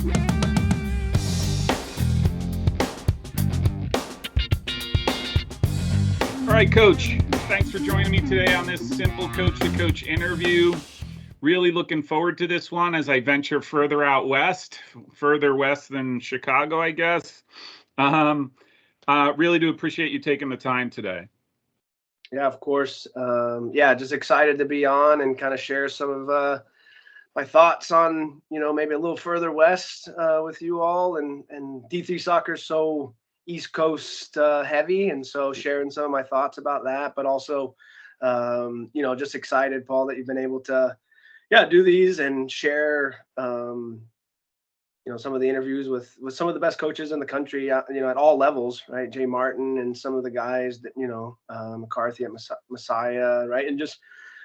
All right, Coach, thanks for joining me today on this Simple Coach to Coach interview. Really looking forward to this one as I venture further out west, further west than Chicago, I guess. Really do appreciate you taking the time today. Yeah, of course. Just excited to be on and kind of share some of my thoughts on, maybe a little further west with you all. And D3 soccer is so East Coast heavy. And so sharing some of my thoughts about that, but also, just excited, Paul, that you've been able to, do these and share, some of the interviews with some of the best coaches in the country, at all levels, right? Jay Martin and some of the guys that, McCarthy at Messiah, right? And just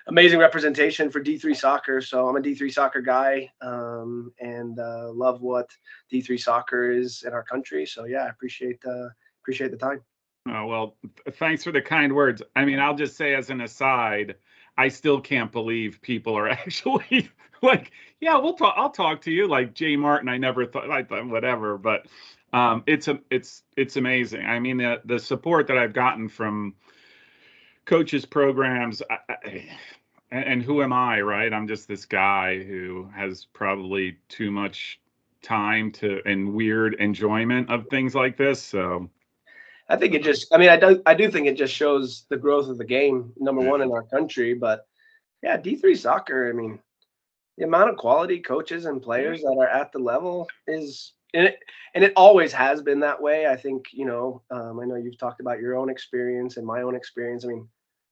amazing representation for D3 soccer. So I'm a D3 soccer guy and love what D3 soccer is in our country. So yeah, I appreciate the time. Oh, well, thanks for the kind words. I mean, I'll just say as an aside, I still can't believe people are actually like, yeah, I'll talk to you. Like Jay Martin, I never thought, whatever, but it's amazing. I mean, the support that I've gotten from coaches programs, and who am I, right? I'm just this guy who has probably too much time and weird enjoyment of things like this. So I think I do think it just shows the growth of the game, number one in our country. But yeah, D3 soccer, I mean, the amount of quality coaches and players that are at the level is, and it always has been that way. I think, I know you've talked about your own experience and my own experience. I mean,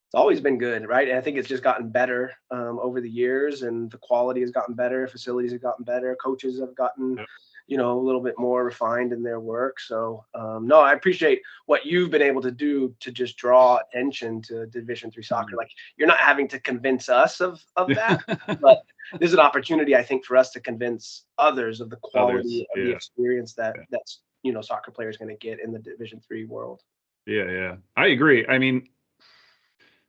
it's always been good, right? And I think it's just gotten better over the years, and the quality has gotten better. Facilities have gotten better. Coaches have gotten, a little bit more refined in their work. So no, I appreciate what you've been able to do to just draw attention to Division III soccer. Like, you're not having to convince us of that, but there's an opportunity, I think, for us to convince others of the quality of the experience that's soccer players going to get in the Division III world. Yeah, I agree. I mean,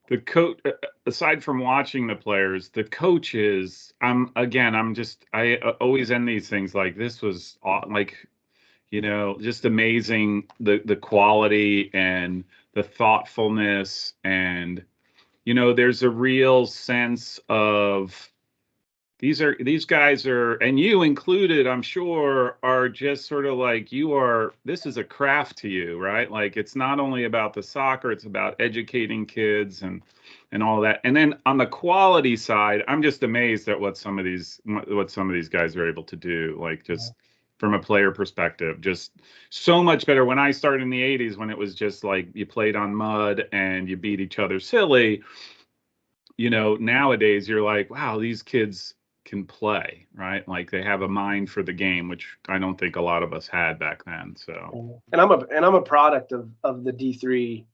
the coach, aside from watching the players, the coaches, I always end these things like, this was like, just amazing, the quality and the thoughtfulness, and there's a real sense of these guys are, and you included, I'm sure, are just sort of like, this is a craft to you, right? Like, it's not only about the soccer, it's about educating kids and all that. And then on the quality side, I'm just amazed at what some of these guys are able to do. Like, just from a player perspective, just so much better. When I started in the 80s, when it was just like you played on mud and you beat each other silly, nowadays you're like, wow, these kids can play, right? Like, they have a mind for the game, which I don't think a lot of us had back then. So, and I'm a product of the D3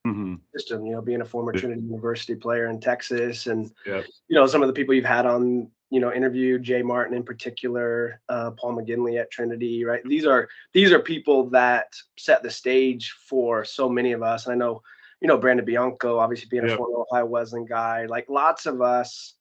system, being a former Trinity University player in Texas, and some of the people you've had on, interviewed, Jay Martin in particular, Paul McGinley at Trinity, right? These are people that set the stage for so many of us. And I know, Brandon Bianco, obviously being a former Ohio Wesleyan guy, like, lots of us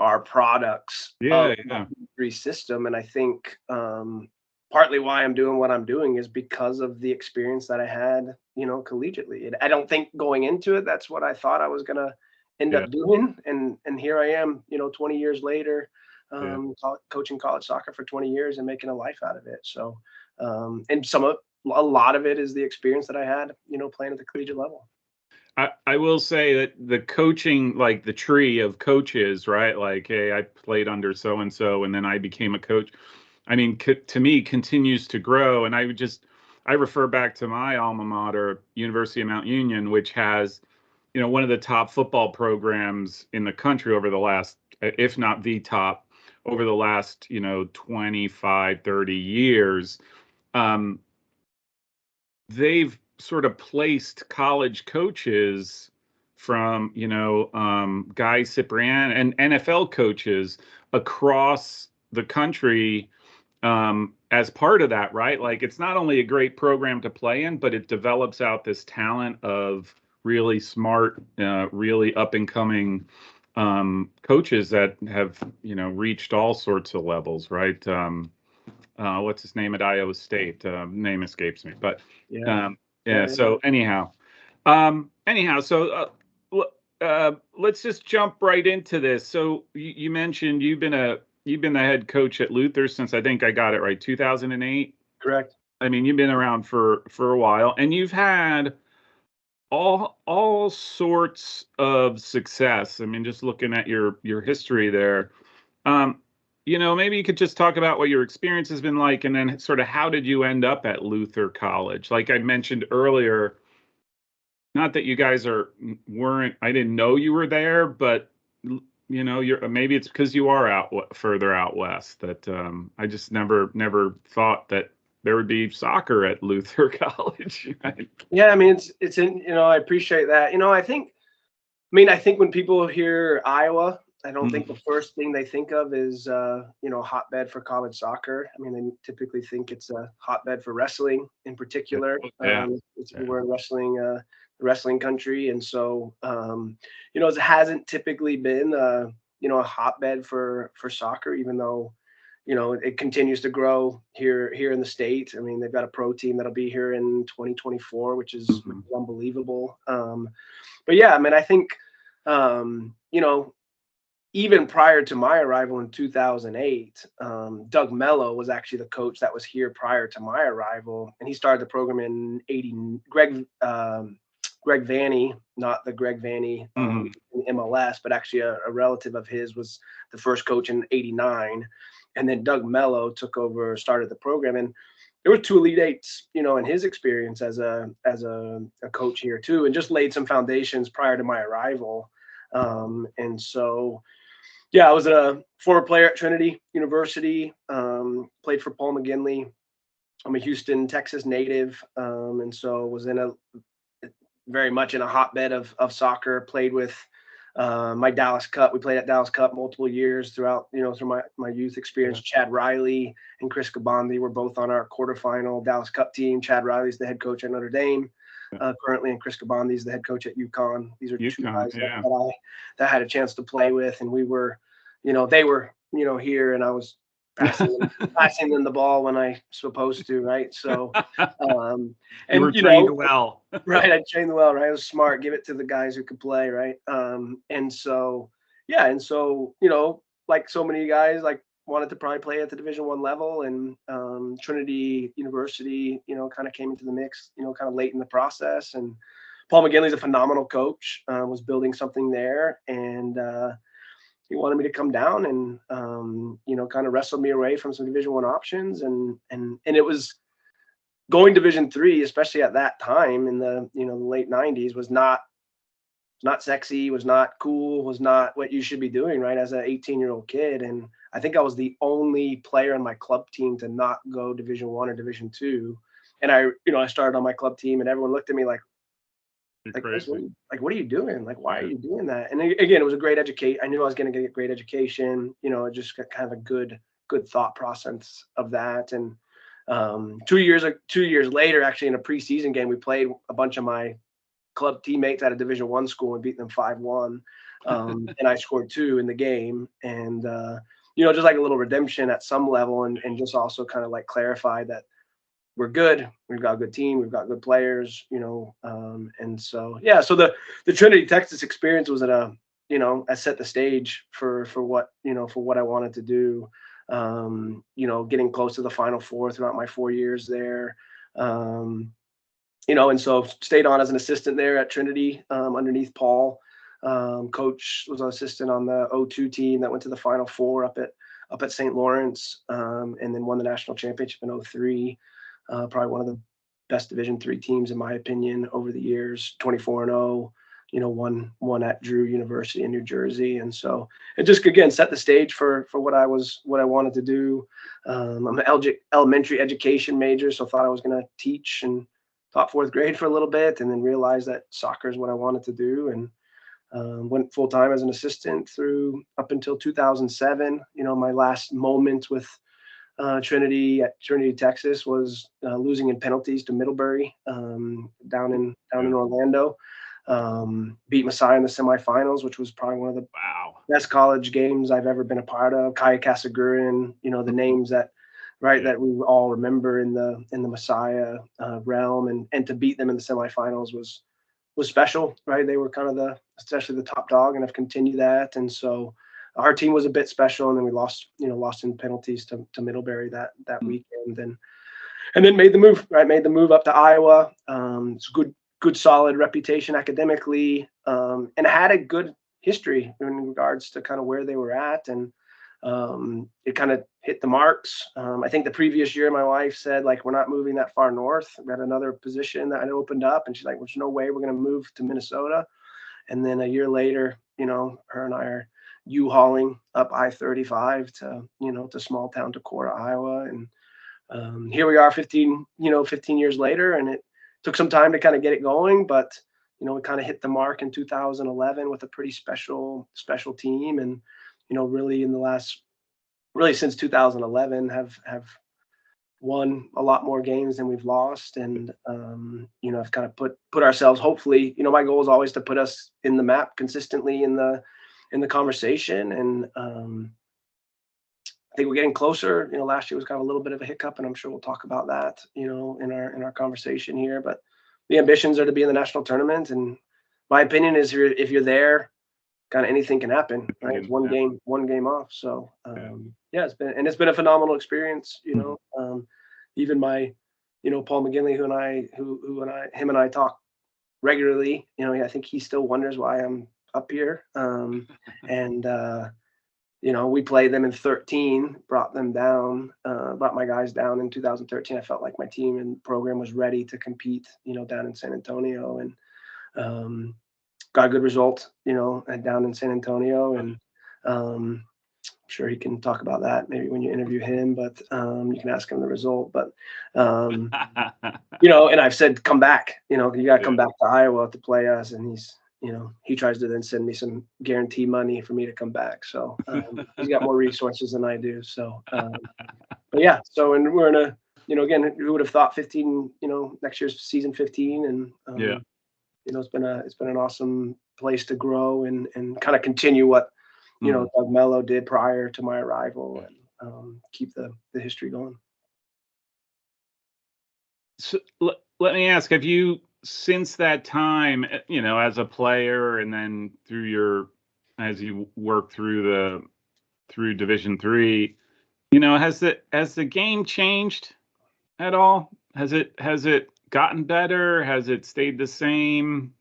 are products of the D3 system. And I think partly why I'm doing what I'm doing is because of the experience that I had, collegiately. And I don't think going into it, that's what I thought I was going to end up doing. And here I am, 20 years later, coaching college soccer for 20 years and making a life out of it. So, and a lot of it is the experience that I had, playing at the collegiate level. I will say that the coaching, like the tree of coaches, right? Like, hey, I played under so-and-so, and then I became a coach. I mean, to me, continues to grow. And I refer back to my alma mater, University of Mount Union, which has, one of the top football programs in the country over the last, if not the top, over the last, 25, 30 years. They've sort of placed college coaches from, Guy Cyprian and NFL coaches across the country as part of that, right? Like, it's not only a great program to play in, but it develops out this talent of really smart, really up and coming coaches that have, reached all sorts of levels, right? what's his name at Iowa State? Name escapes me, but Yeah. So anyhow, so let's just jump right into this. So you mentioned you've been the head coach at Luther since, I think I got it right, 2008. Correct. I mean, you've been around for a while, and you've had all sorts of success. I mean, just looking at your history there. Maybe you could just talk about what your experience has been like, and then sort of how did you end up at Luther College? Like I mentioned earlier, not that you guys weren't, I didn't know you were there, but maybe it's because you are further out west that I just never thought that there would be soccer at Luther College. Right? Yeah, I mean, it's in, I appreciate that. I think when people hear Iowa, I don't think the first thing they think of is, hotbed for college soccer. I mean, they typically think it's a hotbed for wrestling in particular. Yeah. We're in wrestling country. And so, it hasn't typically been, a hotbed for soccer, even though, it continues to grow here in the state. I mean, they've got a pro team that'll be here in 2024, which is unbelievable. But yeah, I mean, I think, even prior to my arrival in 2008, Doug Mello was actually the coach that was here prior to my arrival, and he started the program in '80. Greg Vanny, not the Greg Vanny in MLS, but actually a relative of his, was the first coach in '89, and then Doug Mello took over, started the program, and there were 2 Elite Eights, in his experience as a coach here too, and just laid some foundations prior to my arrival. And so, yeah, I was a former player at Trinity University, played for Paul McGinley. I'm a Houston, Texas native, and so was very much in a hotbed of soccer. Played with my Dallas Cup. We played at Dallas Cup multiple years throughout, through my youth experience. Yeah. Chad Riley and Chris Garcia-Prats were both on our quarterfinal Dallas Cup team. Chad Riley's the head coach at Notre Dame currently, and Chris Garcia-Prats is the head coach at UConn. These are 2 guys that I had a chance to play with, and we were, they were, here, and I was passing them the ball when I supposed to, right? So, and you were trained well, right? I trained well, right? I was smart. Give it to the guys who could play, right? And so, yeah, and so, like so many guys, like wanted to probably play at the Division I level, and Trinity University, kind of came into the mix, kind of late in the process. And Paul McGinley's a phenomenal coach, was building something there, and he wanted me to come down and kind of wrestle me away from some Division I options, and it was going Division III, especially at that time in the the late '90s, was not sexy, was not cool, was not what you should be doing, right, as an 18-year-old kid. And I think I was the only player on my club team to not go Division I or Division II. And I started on my club team, and everyone looked at me like, what are you doing? Like, why are you doing that? And again, it was a great education. I knew I was going to get a great education. Just got kind of a good thought process of that. And 2 years later, actually, in a preseason game, we played a bunch of my club teammates at a Division I school and beat them 5-1. And I scored 2 in the game. And just like a little redemption at some level, and just also kind of like clarify that we're good. We've got a good team. We've got good players, and so, yeah, so the Trinity, Texas experience was I set the stage for what, for what I wanted to do, getting close to the Final Four throughout my 4 years there, and so stayed on as an assistant there at Trinity, underneath Paul. Coach was an assistant on the 02 team that went to the Final Four up at St. Lawrence, and then won the national championship in 03. Probably one of the best Division III teams, in my opinion, over the years. 24-0, won at Drew University in New Jersey, and so it just again set the stage for what I wanted to do. I'm an elementary education major, so thought I was going to teach, and taught 4th grade for a little bit, and then realized that soccer is what I wanted to do, and went full time as an assistant up until 2007. My last moment with Trinity at Trinity, Texas, was losing in penalties to Middlebury down in Orlando. Beat Messiah in the semifinals, which was probably one of the best college games I've ever been a part of. Kaya Casagurin, the names that right? That we all remember in the Messiah realm, and to beat them in the semifinals was special, right? They were kind of especially the top dog, and have continued that. And so our team was a bit special, and then we lost in penalties to Middlebury that weekend, and then made the move, right? Made the move up to Iowa. It's good, solid reputation academically, and had a good history in regards to kind of where they were at, and it kind of hit the marks. I think the previous year, my wife said, like, we're not moving that far north. We had another position that had opened up, and she's like, there's no way we're going to move to Minnesota. And then a year later, her and I are U-hauling up I-35 to small town Decorah, Iowa. And here we are 15 years later, and it took some time to kind of get it going, but we kind of hit the mark in 2011 with a pretty special team. And really in the last, since 2011, have won a lot more games than we've lost, and have kind of put ourselves, hopefully, my goal is always to put us in the map consistently in the conversation. And I think we're getting closer. Last year was kind of a little bit of a hiccup, and I'm sure we'll talk about that in our conversation here. But the ambitions are to be in the national tournament, and my opinion is, if you're there, kind of anything can happen, right? It's one game off. So it's been a phenomenal experience. Even my Paul McGinley, him and I talk regularly. I think he still wonders why I'm up here. And we played them in 13, brought my guys down in 2013. I felt like my team and program was ready to compete, down in San Antonio, and got a good result, down in San Antonio. And I'm sure he can talk about that maybe when you interview him, but you can ask him the result. But and I've said, come back, you got to come back to Iowa to play us. And he tries to then send me some guarantee money for me to come back. So he's got more resources than I do. So but yeah, so, and we're in a, again, who would have thought 15, next year's season 15, and it's been an awesome place to grow and kind of continue what Doug Mello did prior to my arrival, and keep the history going. So let me ask, have you, since that time, as a player, and then as you work through Division III, has the game changed at all? Has it gotten better? Has it stayed the same?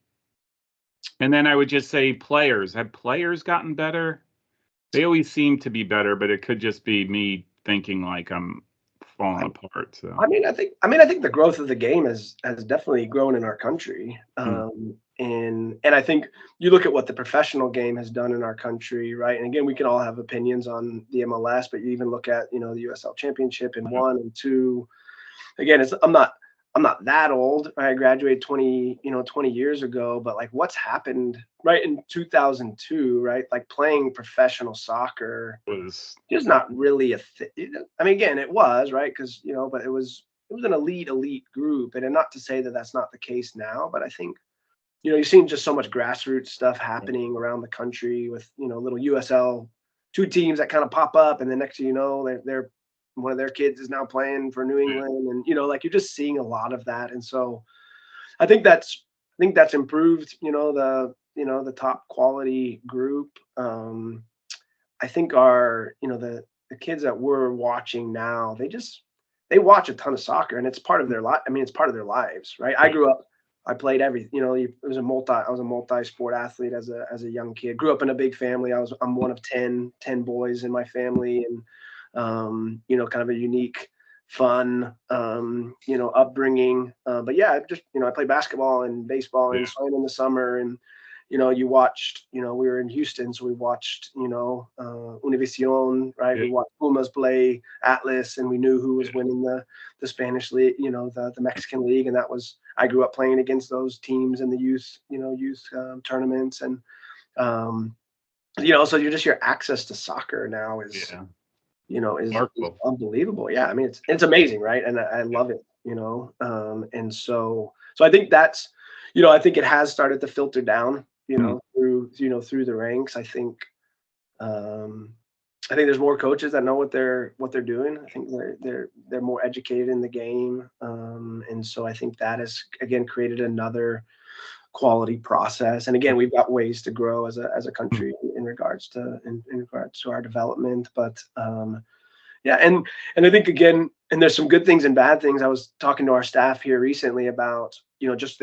And then I would just say, have players gotten better? They always seem to be better, but it could just be me thinking like I'm falling apart. So I think the growth of the game has definitely grown in our country. And I think you look at what the professional game has done in our country, right? And again, we can all have opinions on the MLS, but you even look at, the USL Championship in 1 and 2. Again, I'm not that old. I graduated 20 years ago, but like what's happened right in 2002, right? Like playing professional soccer was just not really a thing. I mean, again, it was, right? Because, but it was an elite group. And not to say that that's not the case now, but I think, you've seen just so much grassroots stuff happening around the country with, little USL 2 teams that kind of pop up. And then next thing you know, they're one of their kids is now playing for New England, and like you're just seeing a lot of that. And so I think that's improved, the top quality group. I think our, the kids that we're watching now, they watch a ton of soccer, and it's part of their life. I mean, it's part of their lives, right? I grew up, I played everything, I was a multi-sport athlete as a young kid. Grew up in a big family. I'm one of 10 boys in my family, and kind of a unique, fun, upbringing. But yeah, I played basketball and baseball and swam in the summer. And, you watched, we were in Houston, so we watched, Univision, right? We watched Pumas play Atlas, and we knew who was winning the Spanish league, the Mexican league. And I grew up playing against those teams in the youth tournaments. And, so your access to soccer now is unbelievable. Yeah. I mean, it's amazing. Right. And I love it, and so I think that's, I think it has started to filter down, through the ranks. I think, I think there's more coaches that know what they're doing. I think they're more educated in the game, and so I think that has again created another quality process. And again, we've got ways to grow as a country in regards to our development. But yeah, and I think again, and there's some good things and bad things. I was talking to our staff here recently about just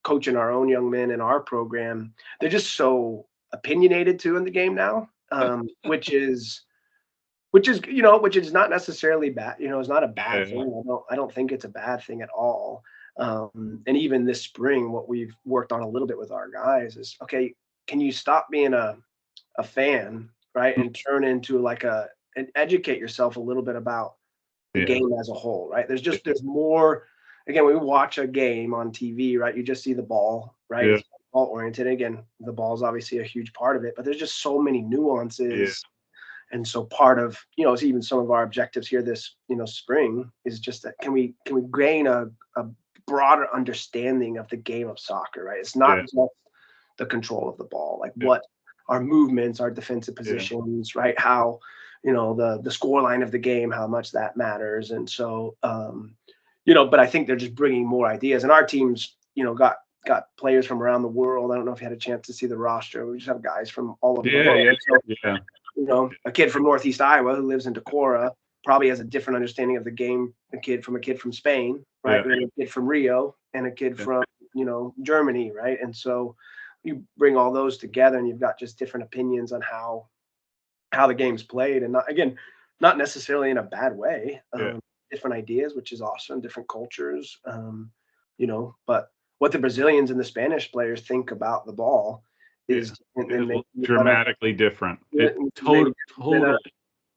coaching our own young men in our program. They're just so opinionated too in the game now, which is not necessarily bad. It's not a bad thing. I don't think it's a bad thing at all. And even this spring, what we've worked on a little bit with our guys is, okay, can you stop being a fan, right, and turn into and educate yourself a little bit about the game as a whole, right? There's more. Again, when we watch a game on TV, right, you just see the ball, right? It's ball oriented. Again, the ball is obviously a huge part of it, but there's just so many nuances. And so part of, it's even some of our objectives here this, spring is just that can we gain a broader understanding of the game of soccer, right? It's not just the control of the ball, like what our movements, our defensive positions, right? How, the score line of the game, how much that matters. And so, but I think they're just bringing more ideas. And our teams, got players from around the world. I don't know if you had a chance to see the roster. We just have guys from all over the world. So, a kid from Northeast Iowa who lives in Decorah probably has a different understanding of the game. A kid from Spain, right? And a kid from Rio and a kid from, Germany, right? And so you bring all those together and you've got just different opinions on how the game's played, and not necessarily in a bad way. Different ideas, which is awesome, different cultures, but what the Brazilians and the Spanish players think about the ball is dramatically different. Totally.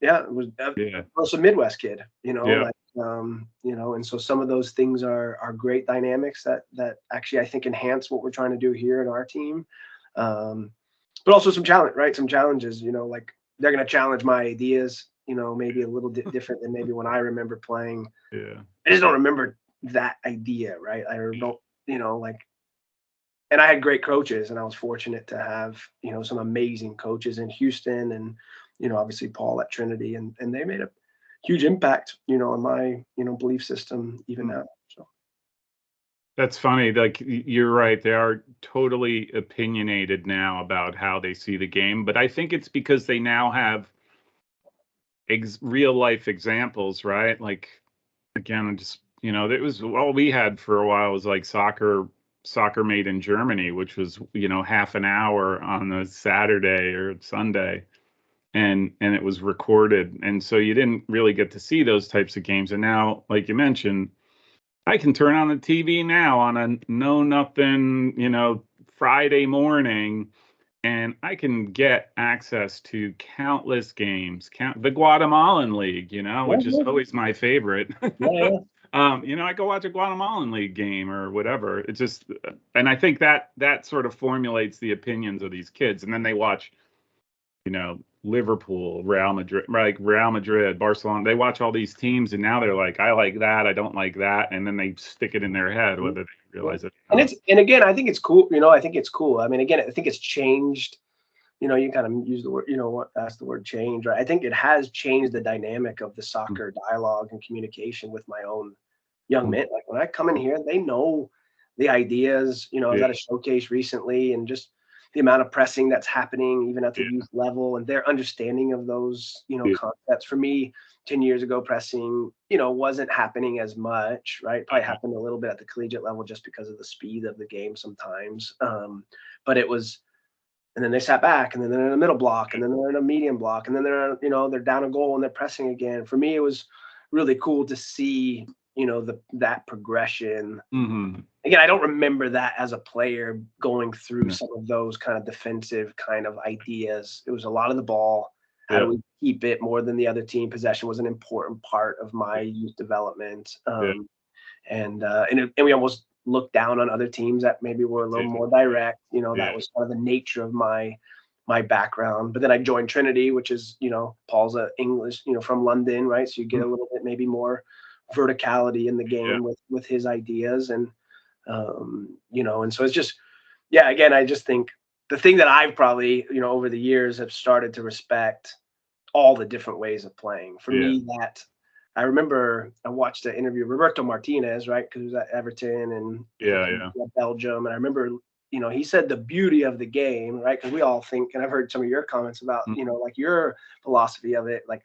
It was also a Midwest kid, and so some of those things are great dynamics that actually I think enhance what we're trying to do here in our team. But also some challenges, like they're going to challenge my ideas, maybe a little different than maybe when I remember playing. I just don't remember that idea, right? I don't, and I had great coaches, and I was fortunate to have, some amazing coaches in Houston and, obviously Paul at Trinity, and they made a huge impact, on my, belief system even now. So. That's funny. Like, you're right. They are totally opinionated now about how they see the game, but I think it's because they now have real life examples, right? Like, again, just, it was all we had for a while was like soccer made in Germany, which was, half an hour on a Saturday or Sunday. And it was recorded. And so you didn't really get to see those types of games. And now, like you mentioned, I can turn on the TV now on a know-nothing, Friday morning, and I can get access to countless games. The Guatemalan League, which is always my favorite. I go watch a Guatemalan League game or whatever. It's just, and I think that sort of formulates the opinions of these kids, and then they watch, Liverpool, Real Madrid, Barcelona. They watch all these teams, and now they're like, I like that, I don't like that, and then they stick it in their head, whether they realize it. And again, I think it's cool. I think it's cool. I mean, again, I think it's changed. You kind of use the word, that's the word change, right? I think it has changed the dynamic of the soccer dialogue and communication with my own young men. Like when I come in here, they know the ideas. I was at a showcase recently, and just the amount of pressing that's happening even at the youth level, and their understanding of those, concepts. For me, 10 years ago, pressing, wasn't happening as much, right? Probably happened a little bit at the collegiate level just because of the speed of the game sometimes. But it was, and then they sat back, and then they're in a middle block, and then they're in a medium block, and then they're down a goal and they're pressing again. For me, it was really cool to see, that progression. Again, I don't remember that as a player going through some of those kind of defensive kind of ideas. It was a lot of the ball. How do we keep it more than the other team? Possession was an important part of my youth development. And we almost looked down on other teams that maybe were a little more direct. That was kind of the nature of my background. But then I joined Trinity, which is, Paul's English, from London, right? So you get a little bit maybe more verticality in the game with his ideas, and and so it's just, again, I just think the thing that I've probably, over the years have started to respect all the different ways of playing. For me, that I remember I watched an interview, Roberto Martinez, right? Because he was at Everton and Belgium. And I remember, you know, he said the beauty of the game, right? Because we all think, and I've heard some of your comments about, you know, like your philosophy of it. Like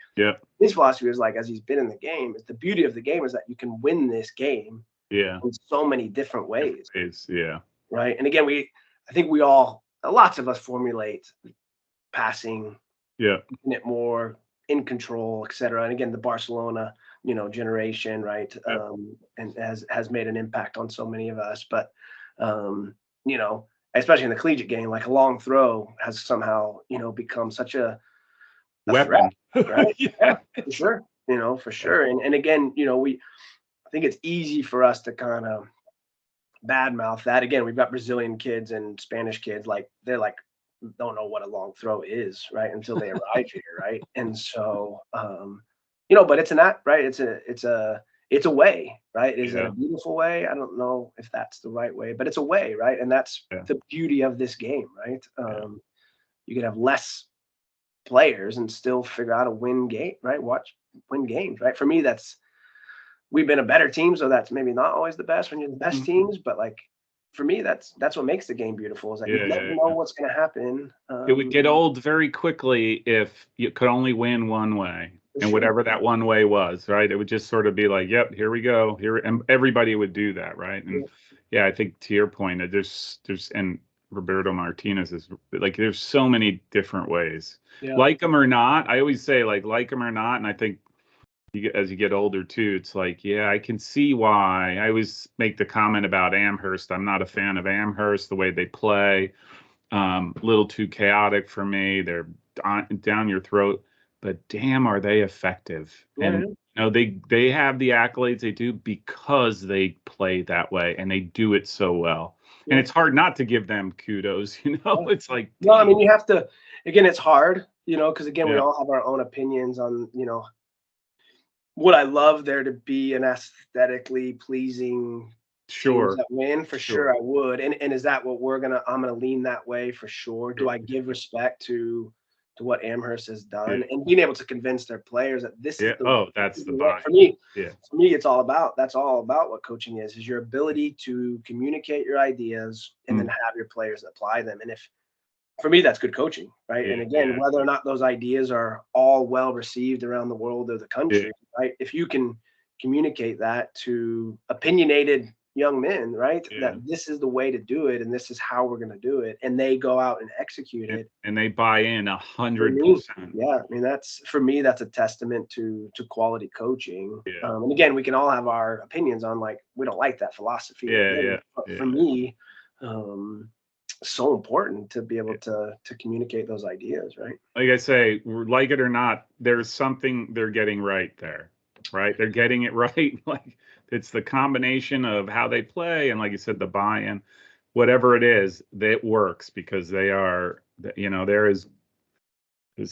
his philosophy is like, as he's been in the game, is the beauty of the game is that you can win this game in so many different ways. Right. And again, I think we all, lots of us formulate passing, making it more in control, et cetera. And again, the Barcelona, you know, generation, right, and has made an impact on so many of us. But you know, especially in the collegiate game, like a long throw has somehow, you know, become such a weapon, threat, right? For sure, you know, for sure. And again, you know, I think it's easy for us to kind of badmouth that. Again, we've got Brazilian kids and Spanish kids, like they're like don't know what a long throw is, right, until they arrive here, right? And so you know, but it's right? It's a way, right? Is it a beautiful way? I don't know if that's the right way, but it's a way, right? And that's the beauty of this game, right? You could have less players and still figure out how to win game, right? Win games, right? For me, we've been a better team, so that's maybe not always the best when you're the best teams, but like for me, that's what makes the game beautiful. Is that you never know what's going to happen. It would get old very quickly if you could only win one way, and whatever that one way was, right? It would just sort of be like, "Yep, here we go." Here, and everybody would do that, right? And I think to your point, that there's and Roberto Martinez is like, there's so many different ways, like them or not. I always say like them or not, and I think as you get older too, it's like, I can see why. I always make the comment about Amherst. I'm not a fan of Amherst, the way they play. A little too chaotic for me. They're down your throat, but damn, are they effective? And you know, they have the accolades they do because they play that way and they do it so well. And it's hard not to give them kudos, you know. It's like, no, I mean, you have to. Again, it's hard, you know, because again, we all have our own opinions on, you know, would I love there to be an aesthetically pleasing teams that win? For sure, I would. And is that what I'm gonna lean that way for sure? Do I give respect to what Amherst has done and being able to convince their players that this is that's the buy. For me, it's all about what coaching is your ability to communicate your ideas and then have your players apply them. And for me, that's good coaching, right? And again, whether or not those ideas are all well received around the world or the country, right? If you can communicate that to opinionated young men, right? That this is the way to do it, and this is how we're going to do it, and they go out and execute it, and they buy in 100%. Yeah, I mean, for me, that's a testament to quality coaching. And again, we can all have our opinions on like we don't like that philosophy. But for me, so important to be able to communicate those ideas, right? Like I say, like it or not, there's something they're getting right there, right? They're getting it right. Like it's the combination of how they play and, like you said, the buy-in, whatever it is, that works because they are, you know, there is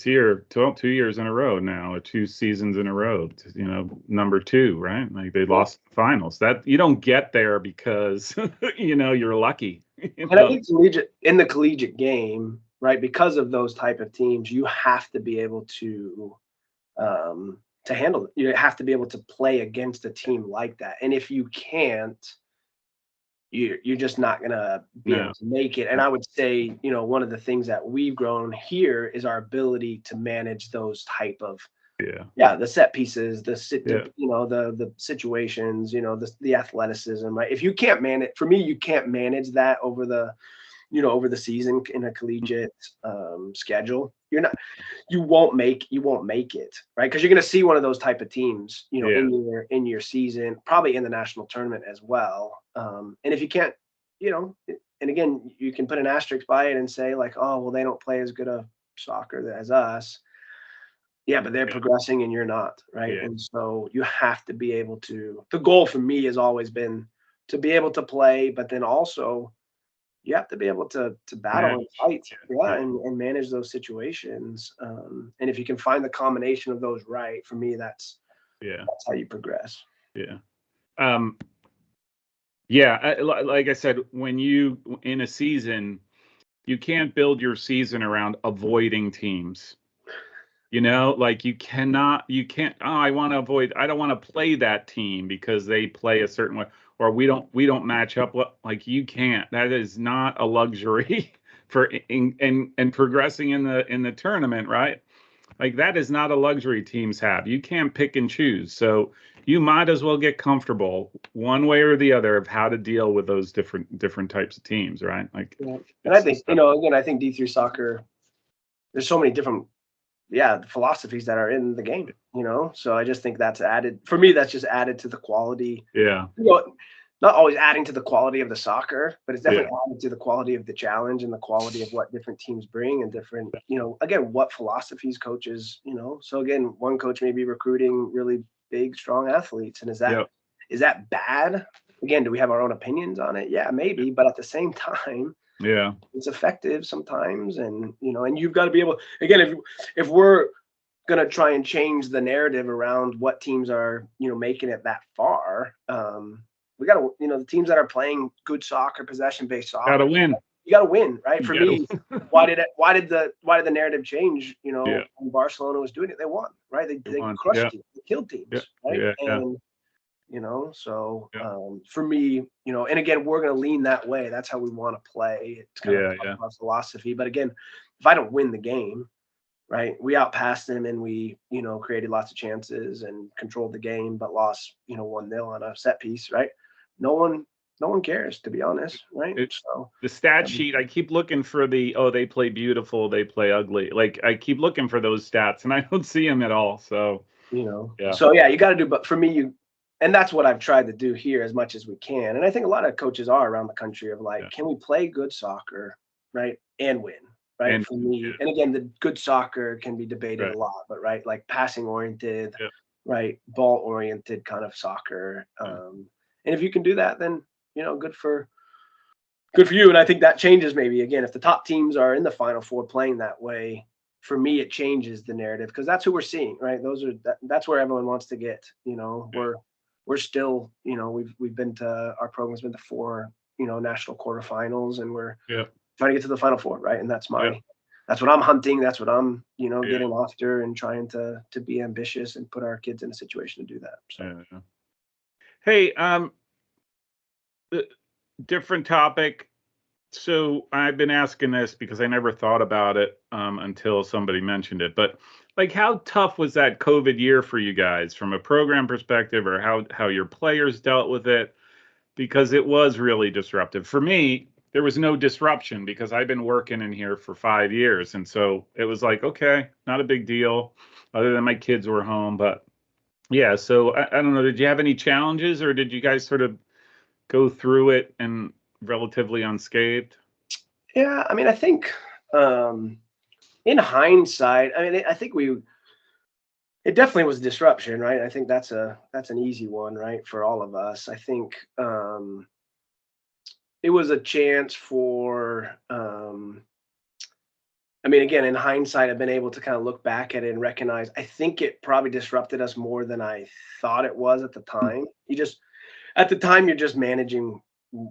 here 2 years in a row now, or 2 seasons in a row, you know, number 2, right? Like they lost the finals. That you don't get there because you know you're lucky. And I think in the collegiate game, right, because of those type of teams, you have to be able to handle it. You have to be able to play against a team like that. And if you can't, you're just not gonna be able to make it. And I would say, you know, one of the things that we've grown here is our ability to manage those type of the set pieces, you know, the situations, you know, the athleticism, right? If you can't manage, for me, you can't manage that over the season in a collegiate schedule. You won't make it, right? Because you're going to see one of those type of teams, you know, in your season, probably in the national tournament as well. And if you can't, you know, and again, you can put an asterisk by it and say like, oh, well, they don't play as good a soccer as us. Yeah, but they're progressing and you're not, right? And so you have to be able to. The goal for me has always been to be able to play, but then also you have to be able to battle and fight, and manage those situations. And if you can find the combination of those right, for me, that's how you progress. Like I said, when you in a season, you can't build your season around avoiding teams. You know, like you can't, I don't want to play that team because they play a certain way, or we don't match up. Like you can't, that is not a luxury for and progressing in the tournament, right? Like that is not a luxury teams have. You can't pick and choose. So you might as well get comfortable one way or the other of how to deal with those different types of teams, right? Like, yeah. And I think, again, I think D3 soccer, there's so many different philosophies that are in the game, so I just think that's added for me. That's just added to the quality. Not always adding to the quality of the soccer, but it's definitely added to the quality of the challenge and the quality of what different teams bring and different, again, what philosophies coaches, so again, one coach may be recruiting really big, strong athletes. And is that bad? Again, do we have our own opinions on it? Yeah, maybe. But at the same time, it's effective sometimes. And, and you've got to be able, again, if we're going to try and change the narrative around what teams are, making it that far, we got to, the teams that are playing good soccer, possession-based soccer, gotta win. You got to win, right? For me, why did the narrative change? When Barcelona was doing it, they won, right? They crushed teams, they killed teams, right? And so for me, and again, we're going to lean that way. That's how we want to play. It's kind of our philosophy. But again, if I don't win the game, right, we outpassed them and we, created lots of chances and controlled the game, but lost, 1-0 on a set piece, right? No one cares, to be honest, right? So the stat sheet, I keep looking for they play beautiful, they play ugly. Like I keep looking for those stats and I don't see them at all. So so you got to do. But for me, and that's what I've tried to do here as much as we can. And I think a lot of coaches are around the country of like, can we play good soccer, right, and win, right? And for me, and again, the good soccer can be debated a lot, but right, like passing oriented, right, ball oriented kind of soccer. And if you can do that, then good for you. And I think that changes maybe again if the top teams are in the Final Four playing that way. For me, it changes the narrative because that's who we're seeing, right? That's where everyone wants to get. We're still, we've been to, our program's been to 4, national quarterfinals, and we're trying to get to the Final Four, right? And that's that's what I'm hunting. That's what I'm, getting after and trying to be ambitious and put our kids in a situation to do that. So. Hey, different topic. So I've been asking this because I never thought about it until somebody mentioned it. But like, how tough was that COVID year for you guys from a program perspective, or how your players dealt with it? Because it was really disruptive. For me, there was no disruption because I've been working in here for 5 years. And so it was like, okay, not a big deal other than my kids were home. But yeah, so I don't know. Did you have any challenges, or did you guys sort of go through it and relatively unscathed? Yeah, I mean, I think in hindsight, I mean, I think it definitely was disruption, right? I think that's an easy one, right, for all of us. I think it was a chance for I mean, again, in hindsight, I've been able to kind of look back at it and recognize, I think it probably disrupted us more than I thought it was at the time. At the time, you're just managing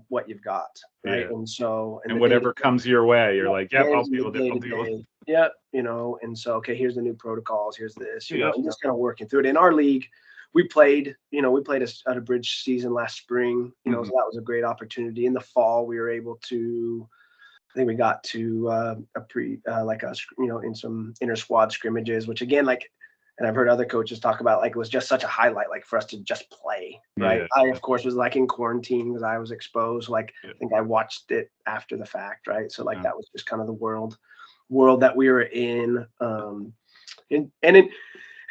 what you've got, right? And so, and whatever comes your way, you're like, yep, I'll deal with it. Yep, and so, okay, here's the new protocols, here's this, and just kind of working through it. In our league, we played a bridge season last spring, so that was a great opportunity. In the fall, we were able to, I think we got to in some inter squad scrimmages, which again, like, and I've heard other coaches talk about, like, it was just such a highlight, like, for us to just play, right? I, of course, was like in quarantine because I was exposed. Like, I think I watched it after the fact, right? So like that was just kind of the world that we were in. And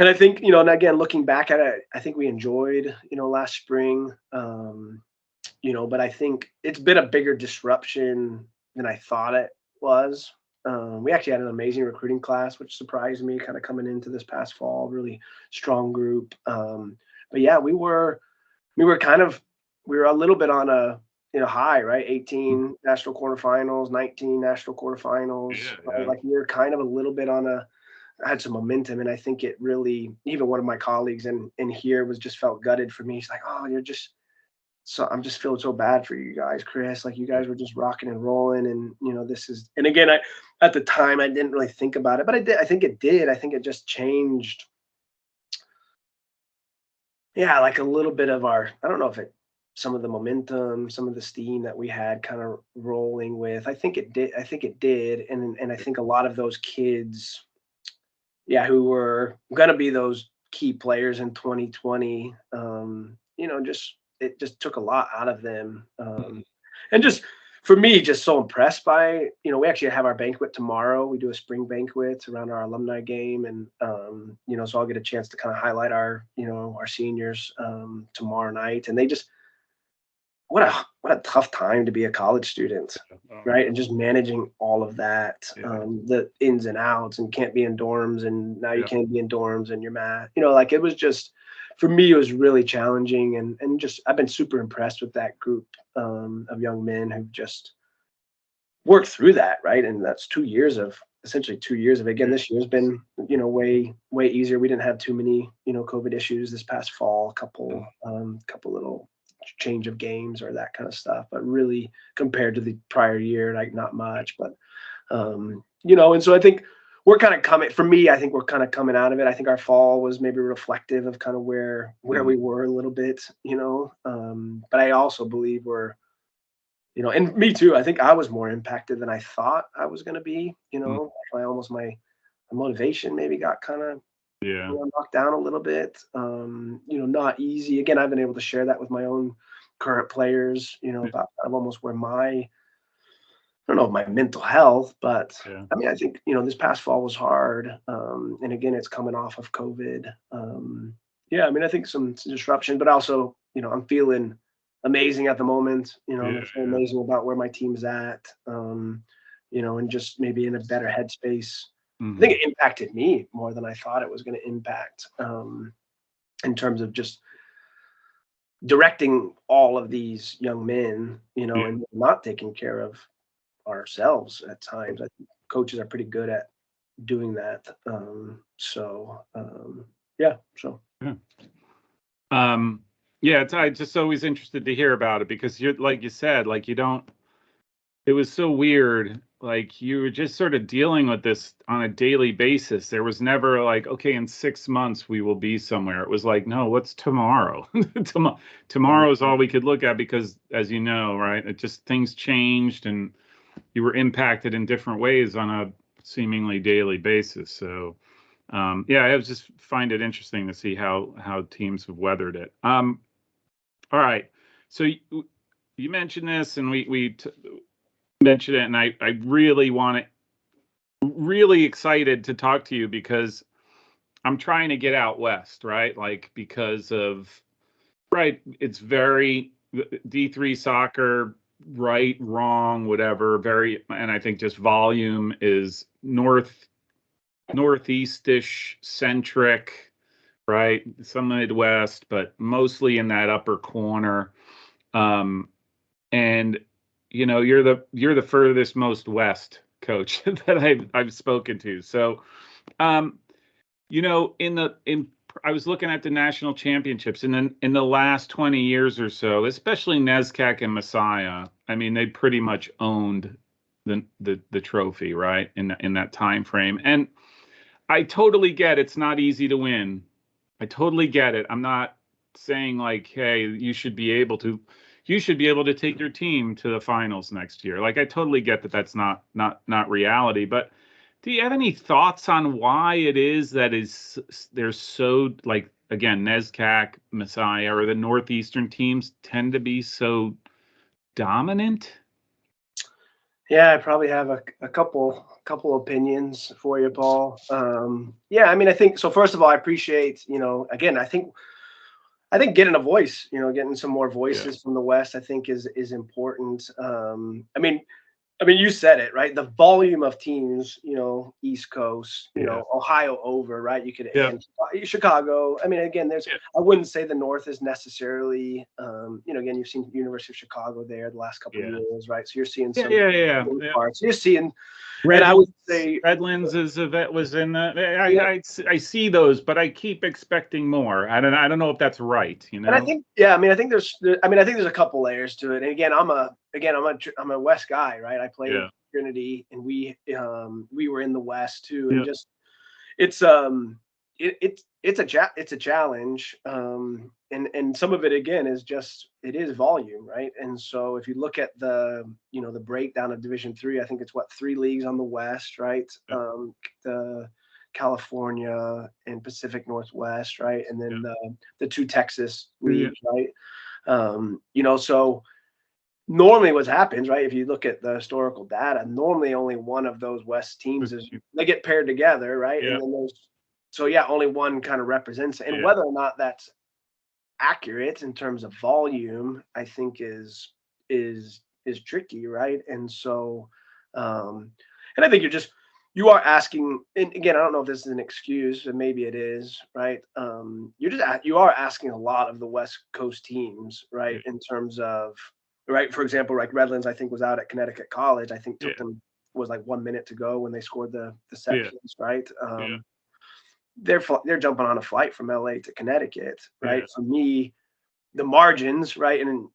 I think, and again, looking back at it, I think we enjoyed, last spring, but I think it's been a bigger disruption than I thought it was. We actually had an amazing recruiting class, which surprised me kind of coming into this past fall, really strong group. But yeah, we were a little bit on a, high, right? 18 national quarterfinals, 19 national quarterfinals. Right? Like we were kind of a little bit had some momentum. And I think it really, even one of my colleagues in here just felt gutted for me. He's like, oh, so I'm just feeling so bad for you guys, Chris. Like you guys were just rocking and rolling, and this is. And again, at the time I didn't really think about it, but I did. I think it did. I think it just changed. Yeah, like a little bit of our. I don't know if some of the momentum, some of the steam that we had kind of rolling with. I think it did. I think it did, and I think a lot of those kids, yeah, who were gonna be those key players in 2020, just it just took a lot out of them. And just for me, just so impressed by, we actually have our banquet tomorrow. We do a spring banquet around our alumni game. And, so I'll get a chance to kind of highlight our seniors tomorrow night. And they just, what a tough time to be a college student, right? And just managing all of that, the ins and outs, and can't be in dorms, and now you can't be in dorms, and you're mad, like it was just, for me, it was really challenging, and just I've been super impressed with that group of young men who've just worked through that, right? And that's essentially 2 years of it. Again, this year's been way easier. We didn't have too many COVID issues this past fall. Couple little change of games or that kind of stuff, but really compared to the prior year, like not much. But and so I think we're kind of coming, for me, I think we're kind of coming out of it. I think our fall was maybe reflective of kind of where we were a little bit, but I also believe we're, and me too, I think I was more impacted than I thought I was going to be, my motivation maybe got kind of knocked down a little bit. Not easy. Again, I've been able to share that with my own current players, about kind of almost where I don't know, my mental health, but I mean, I think, this past fall was hard. And again, it's coming off of COVID. I mean, I think some disruption, but also, I'm feeling amazing at the moment. I'm feeling amazing about where my team's at, and just maybe in a better headspace. I think it impacted me more than I thought it was going to impact, in terms of just directing all of these young men, and not taking care of ourselves at times. I think coaches are pretty good at doing that. It's just always interested to hear about it, because you're, like you said, like it was so weird. Like you were just sort of dealing with this on a daily basis. There was never like, okay, in 6 months we will be somewhere. It was like, no, what's tomorrow? Tomorrow is all we could look at, because as you know, right, it just, things changed and you were impacted in different ways on a seemingly daily basis. So I just find it interesting to see how teams have weathered it. All right. So you mentioned this, and we mentioned it, and I really really excited to talk to you, because I'm trying to get out west, right? Like, because of, right, it's very D3 soccer, right, wrong, whatever, and I think just volume is northeastish centric, right? Some Midwest, but mostly in that upper corner. And you're the furthest most west coach that I've spoken to. So, I was looking at the national championships, and then in the last 20 years or so, especially NESCAC and Messiah, I mean, they pretty much owned the trophy, right, in that time frame. And I totally get it's not easy to win. I totally get it. I'm not saying like, hey, you should be able to take your team to the finals next year. Like, I totally get that that's not reality. But do you have any thoughts on why it is that there's so, like, again, NESCAC, Messiah, or the Northeastern teams tend to be so dominant? Yeah, I probably have a couple opinions for you, Paul. I mean, I think so. First of all, I appreciate, again, I think getting a voice, getting some more voices from the West, I think is important. I mean, I mean, you said it, right? The volume of teams, East Coast, Ohio over, right? You could, and Chicago. I mean, again, I wouldn't say the North is necessarily, again, you've seen University of Chicago there the last couple of years, right? So you're seeing some parts. You're seeing, and I would say Redlands was in I see those, but I keep expecting more. I don't know if that's right, And I think, I think there's a couple layers to it. And again, I'm a West guy, right? I played Trinity, and we were in the West too, and just it's a challenge, and some of it again is just it is volume, right? And so if you look at the the breakdown of Division III, I think it's 3 leagues on the West, right? The California and Pacific Northwest, right? And then the 2 Texas leagues, right? So normally what happens, right? If you look at the historical data, normally only one of those West teams they get paired together, right? And then only one kind of represents it. And whether or not that's accurate in terms of volume, I think is tricky, right? And so, and I think you are asking, and again, I don't know if this is an excuse, and maybe it is, right? You are asking a lot of the West Coast teams, right? In terms of, right, for example, like Redlands, I think was out at Connecticut College. I think took them was like 1 minute to go when they scored the sections, right? They're jumping on a flight from LA to Connecticut, right? For me, the margins, right, and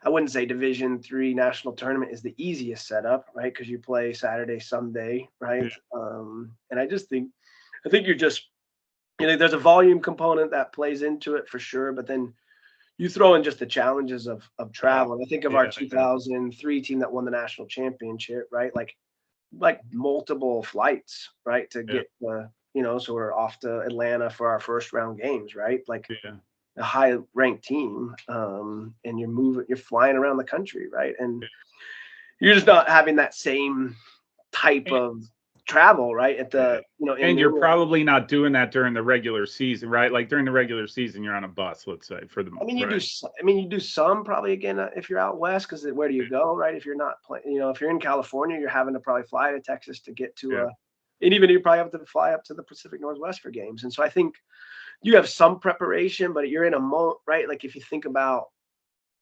I wouldn't say Division III national tournament is the easiest setup, right? Because you play Saturday, Sunday, right? And I think you're just, there's a volume component that plays into it for sure, but then you throw in just the challenges of travel. And I think of our 2003 team that won the national championship, right? Like multiple flights, right, to get the, so we're off to Atlanta for our first round games, right? Like a high ranked team, and you're flying around the country, right? And you're just not having that same type of travel, right? At the and you're probably not doing that during the regular season, right? Like during the regular season, you're on a bus, let's say, for the most. You do some probably, again, if you're out west, because where do you go, right? If you're not playing, if you're in California, you're having to probably fly to Texas to get to and even you probably have to fly up to the Pacific Northwest for games. And so I think you have some preparation, but you're in a right? Like if you think about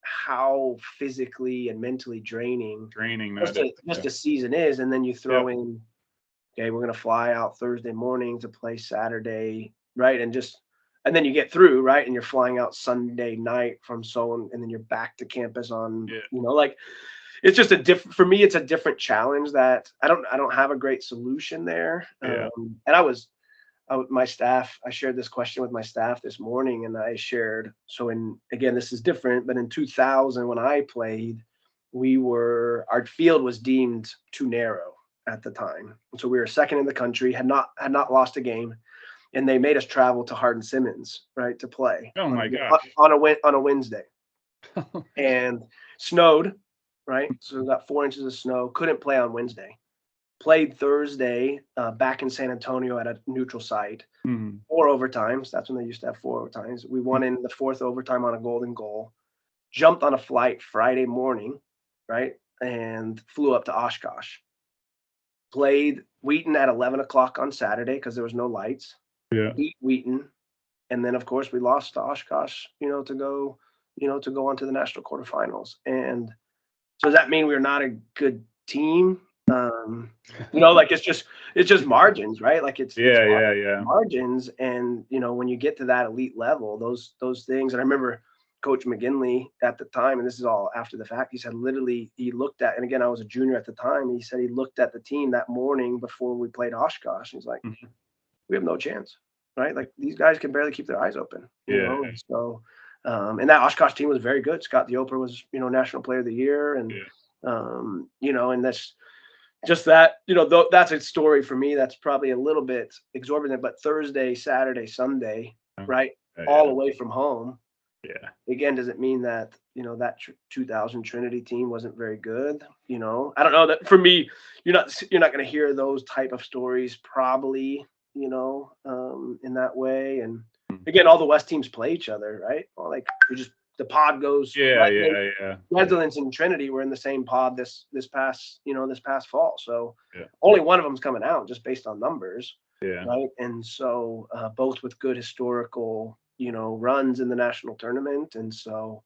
how physically and mentally draining just a season is, and then you throw in, okay, we're going to fly out Thursday morning to play Saturday, right? And then you get through, right? And you're flying out Sunday night from and then you're back to campus on, like it's just for me, it's a different challenge that I don't have a great solution there. And my staff, I shared this question with my staff this morning, and I shared, again, this is different, but in 2000, when I played, our field was deemed too narrow at the time. And so we were second in the country, had not lost a game, and they made us travel to Hardin-Simmons, right, to play. Oh my gosh. On a Wednesday. And snowed, right? So we got 4 inches of snow, couldn't play on Wednesday. Played Thursday back in San Antonio at a neutral site. 4 overtimes. That's when they used to have 4 overtimes. We won in the 4th overtime on a golden goal. Jumped on a flight Friday morning, right? And flew up to Oshkosh. Played Wheaton at 11 o'clock on Saturday because there was no lights. Beat Wheaton. And then, of course, we lost to Oshkosh, to go on to the national quarterfinals. And so does that mean we're not a good team? Like it's just margins, right? Like it's margins. And when you get to that elite level, those things. And I remember Coach McGinley at the time, and this is all after the fact, he said literally he looked at, and again, I was a junior at the time, he said he looked at the team that morning before we played Oshkosh, and he's like, we have no chance, right? Like these guys can barely keep their eyes open. So and that Oshkosh team was very good. Scott Dioper was National Player of the Year, and and that's just that, that's a story for me that's probably a little bit exorbitant, but Thursday, Saturday, Sunday, right? All away from home. Again, does it mean that, that 2000 Trinity team wasn't very good? I don't know, that for me, you're not going to hear those type of stories probably, in that way. And again, all the West teams play each other, right? Well, like we just the pod goes. Yeah. Redlands and Trinity were in the same pod this past fall. So yeah. only one of them's coming out just based on numbers. Yeah. Right. And so both with good historical, runs in the national tournament. And so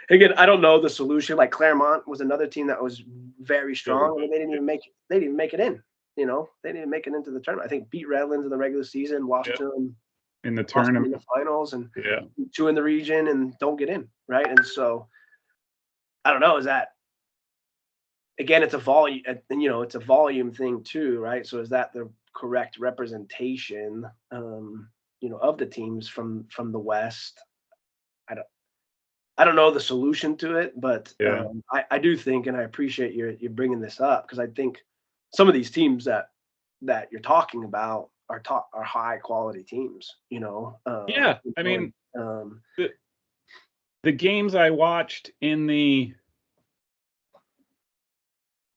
again, I don't know the solution. Like Claremont was another team that was very strong. I mean, they didn't even make it in. They didn't even make it into the tournament. I think beat Redlands in the regular season, lost to them in the tournament, in the finals, and 2 in the region, and don't get in, right? And so I don't know. Is that, again, it's a volume, it's a volume thing too, right? So is that the correct representation, of the teams from the West? I don't know the solution to it, but I do think, and I appreciate you bringing this up, because I think some of these teams that you're talking about are high quality teams. I mean, the games I watched during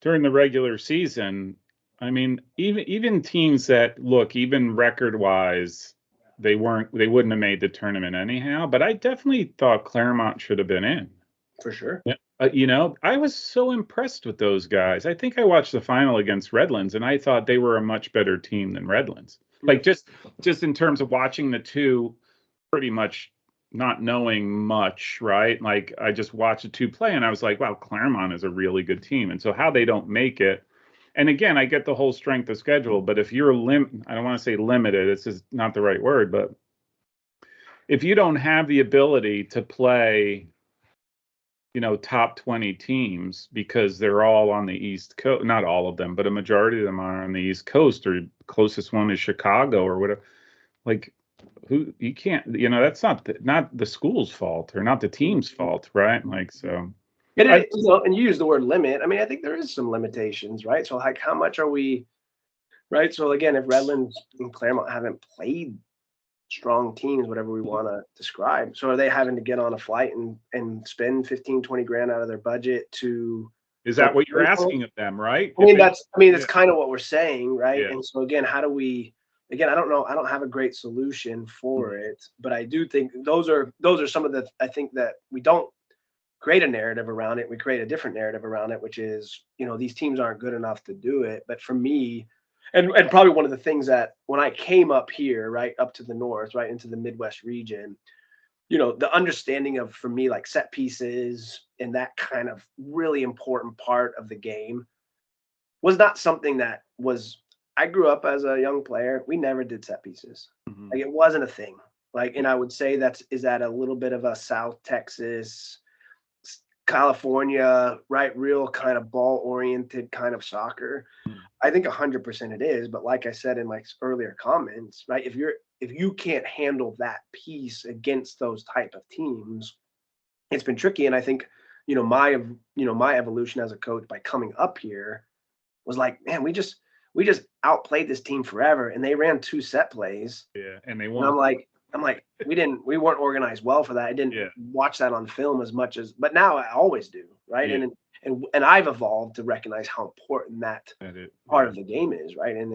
the regular season, I mean, even teams that look, even record wise, they wouldn't have made the tournament anyhow, but I definitely thought Claremont should have been in. For sure. Yeah. I was so impressed with those guys. I think I watched the final against Redlands, and I thought they were a much better team than Redlands. Like just in terms of watching the two, pretty much not knowing much, right? Like I just watched the two play, and I was like, wow, Claremont is a really good team. And so how they don't make it. And again, I get the whole strength of schedule, but if you're I don't want to say limited, it's just not the right word, but if you don't have the ability to play, top 20 teams because they're all on the East Coast, not all of them, but a majority of them are on the East Coast, or closest one is Chicago or whatever. Like, who you can't, that's not the school's fault or not the team's fault, right? Like, so. And you use the word limit. I mean, I think there is some limitations, right? So like, how much are we, right? So again, if Redlands and Claremont haven't played strong teams, whatever we want to describe, so are they having to get on a flight and spend 15, 20 grand out of their budget to? Is that what you're asking of them, right? I mean, that's kind of what we're saying, right? Yeah. And so again, how do we? Again, I don't know. I don't have a great solution for it, but I do think those are some of the. I think that we don't create a narrative around it. We create a different narrative around it, which is, these teams aren't good enough to do it. But for me, and probably one of the things that when I came up here, right, up to the north, right, into the Midwest region, the understanding of, for me, like set pieces and that kind of really important part of the game was not something that was, I grew up as a young player. We never did set pieces. Like, it wasn't a thing. Like, and I would say is that a little bit of a South Texas, California, right, real kind of ball-oriented kind of soccer. I think 100% it is, but like I said in my earlier comments, right, if you can't handle that piece against those type of teams, it's been tricky. And I think, my evolution as a coach by coming up here was like, man, we just outplayed this team forever, and they ran 2 set plays. Yeah, and they won. And I'm like, we weren't organized well for that. I didn't watch that on film as much but now I always do, right? Yeah. And I've evolved to recognize how important that part of the game is, right? And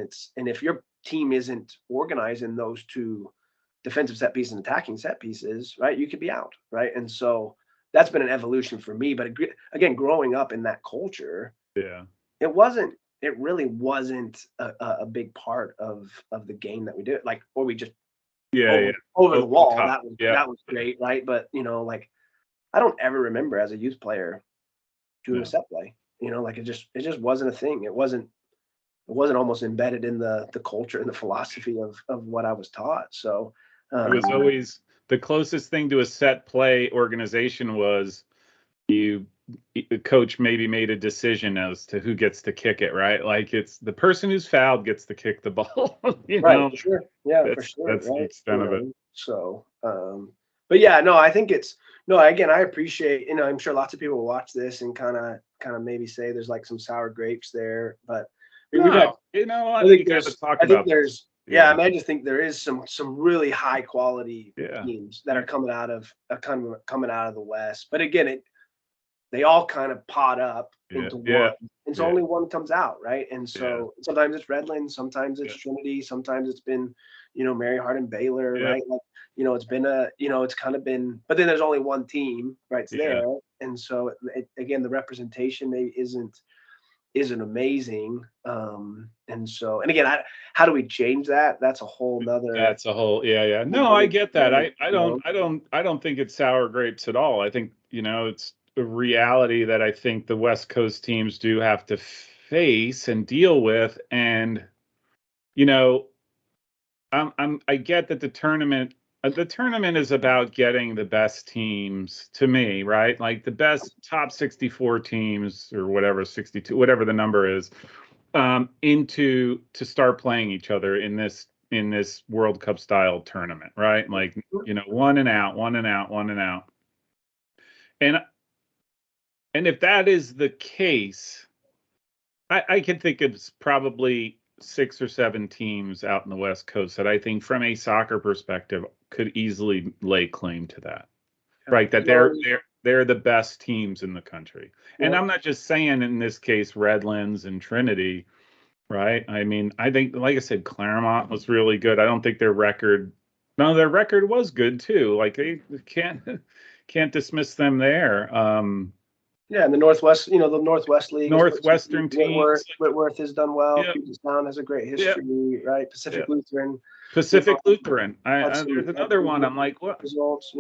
if your team isn't organized in those 2 defensive set pieces and attacking set pieces, right, you could be out, right? And so that's been an evolution for me. But again, growing up in that culture, it really wasn't a big part of the game that we did. Like, or we just over the wall. That was great, right? But like, I don't ever remember as a youth player doing a set play. Like, it just wasn't a thing. It wasn't almost embedded in the culture and the philosophy of what I was taught. So it was always the closest thing to a set play organization was the coach maybe made a decision as to who gets to kick it, right? Like, it's the person who's fouled gets to kick the ball. Right, sure. Yeah, for sure. That's the extent of it. So, but yeah, no, I think again, I appreciate, I'm sure lots of people will watch this and kind of maybe say there's like some sour grapes there, but I think there's, I mean, I just think there is some really high quality teams that are coming out of the West. But again, they all kind of pot up into one, and so only one comes out, right? And so sometimes it's Redlands, sometimes it's Trinity, sometimes it's been, Mary Hardin Baylor, Yeah. right? Like, it's been it's kind of been, but then there's only one team right there. And so again, the representation maybe isn't amazing. And so, and again, how do we change that? That's a whole nother. That's a whole, yeah. No, I get that. I don't think it's sour grapes at all. I think, it's a reality that I think the West Coast teams do have to face and deal with. And, I get that the tournament is about getting the best teams, to me, right? Like the best top 64 teams or whatever, 62, whatever the number is, to start playing each other in this World Cup style tournament, right? Like, one and out. And if that is the case, I can think it's probably 6 or 7 teams out in the West Coast that I think from a soccer perspective could easily lay claim to that, right? That they're the best teams in the country. And I'm not just saying in this case, Redlands and Trinity, right? I mean, I think, like I said, Claremont was really good. I don't think their record was good too. Like they can't dismiss them there. And the Northwest, the Northwest League, Northwestern teams. Whitworth has done well. Puget Sound has a great history, right? Pacific Lutheran. There's another one. I'm like, what results?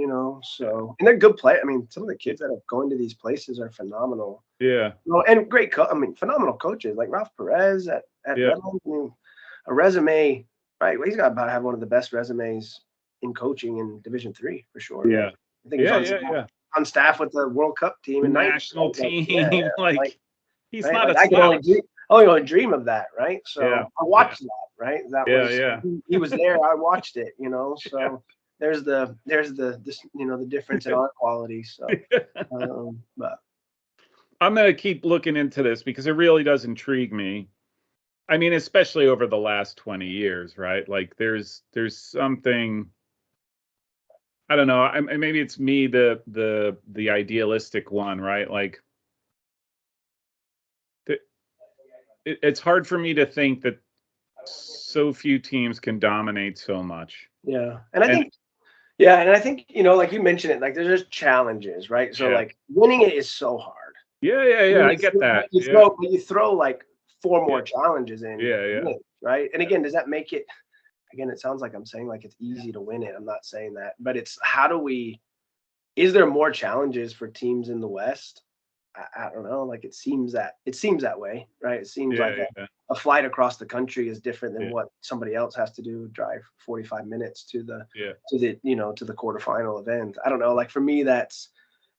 So, and they're good play. I mean, some of the kids that are going to these places are phenomenal. Yeah. And great. Phenomenal coaches like Ralph Perez at Redlands. I mean, a resume, right? Well, he's got about to have one of the best resumes in coaching in Division III for sure. Yeah. I think he's on staff with the World Cup team and national team. He's not I can only dream of that, right? So I watched that, right? That was he was there. I watched it, So there's the the difference in our quality. So, but I'm gonna keep looking into this because it really does intrigue me. I mean, especially over the last 20 years, right? Like there's something. I don't know. Maybe it's me, the idealistic one, right? Like, it's hard for me to think that so few teams can dominate so much. Yeah, and I think like you mentioned it, like there's just challenges, right? So like winning it is so hard. Yeah. I get that. You throw like 4 more challenges in. Yeah. Right. And again, does that make it? Again, it sounds like I'm saying like it's easy to win it. I'm not saying that, but it's is there more challenges for teams in the West? I don't know. Like it seems that way, right? It seems like a flight across the country is different than what somebody else has to do, drive 45 minutes to the quarterfinal event. I don't know. Like for me, that's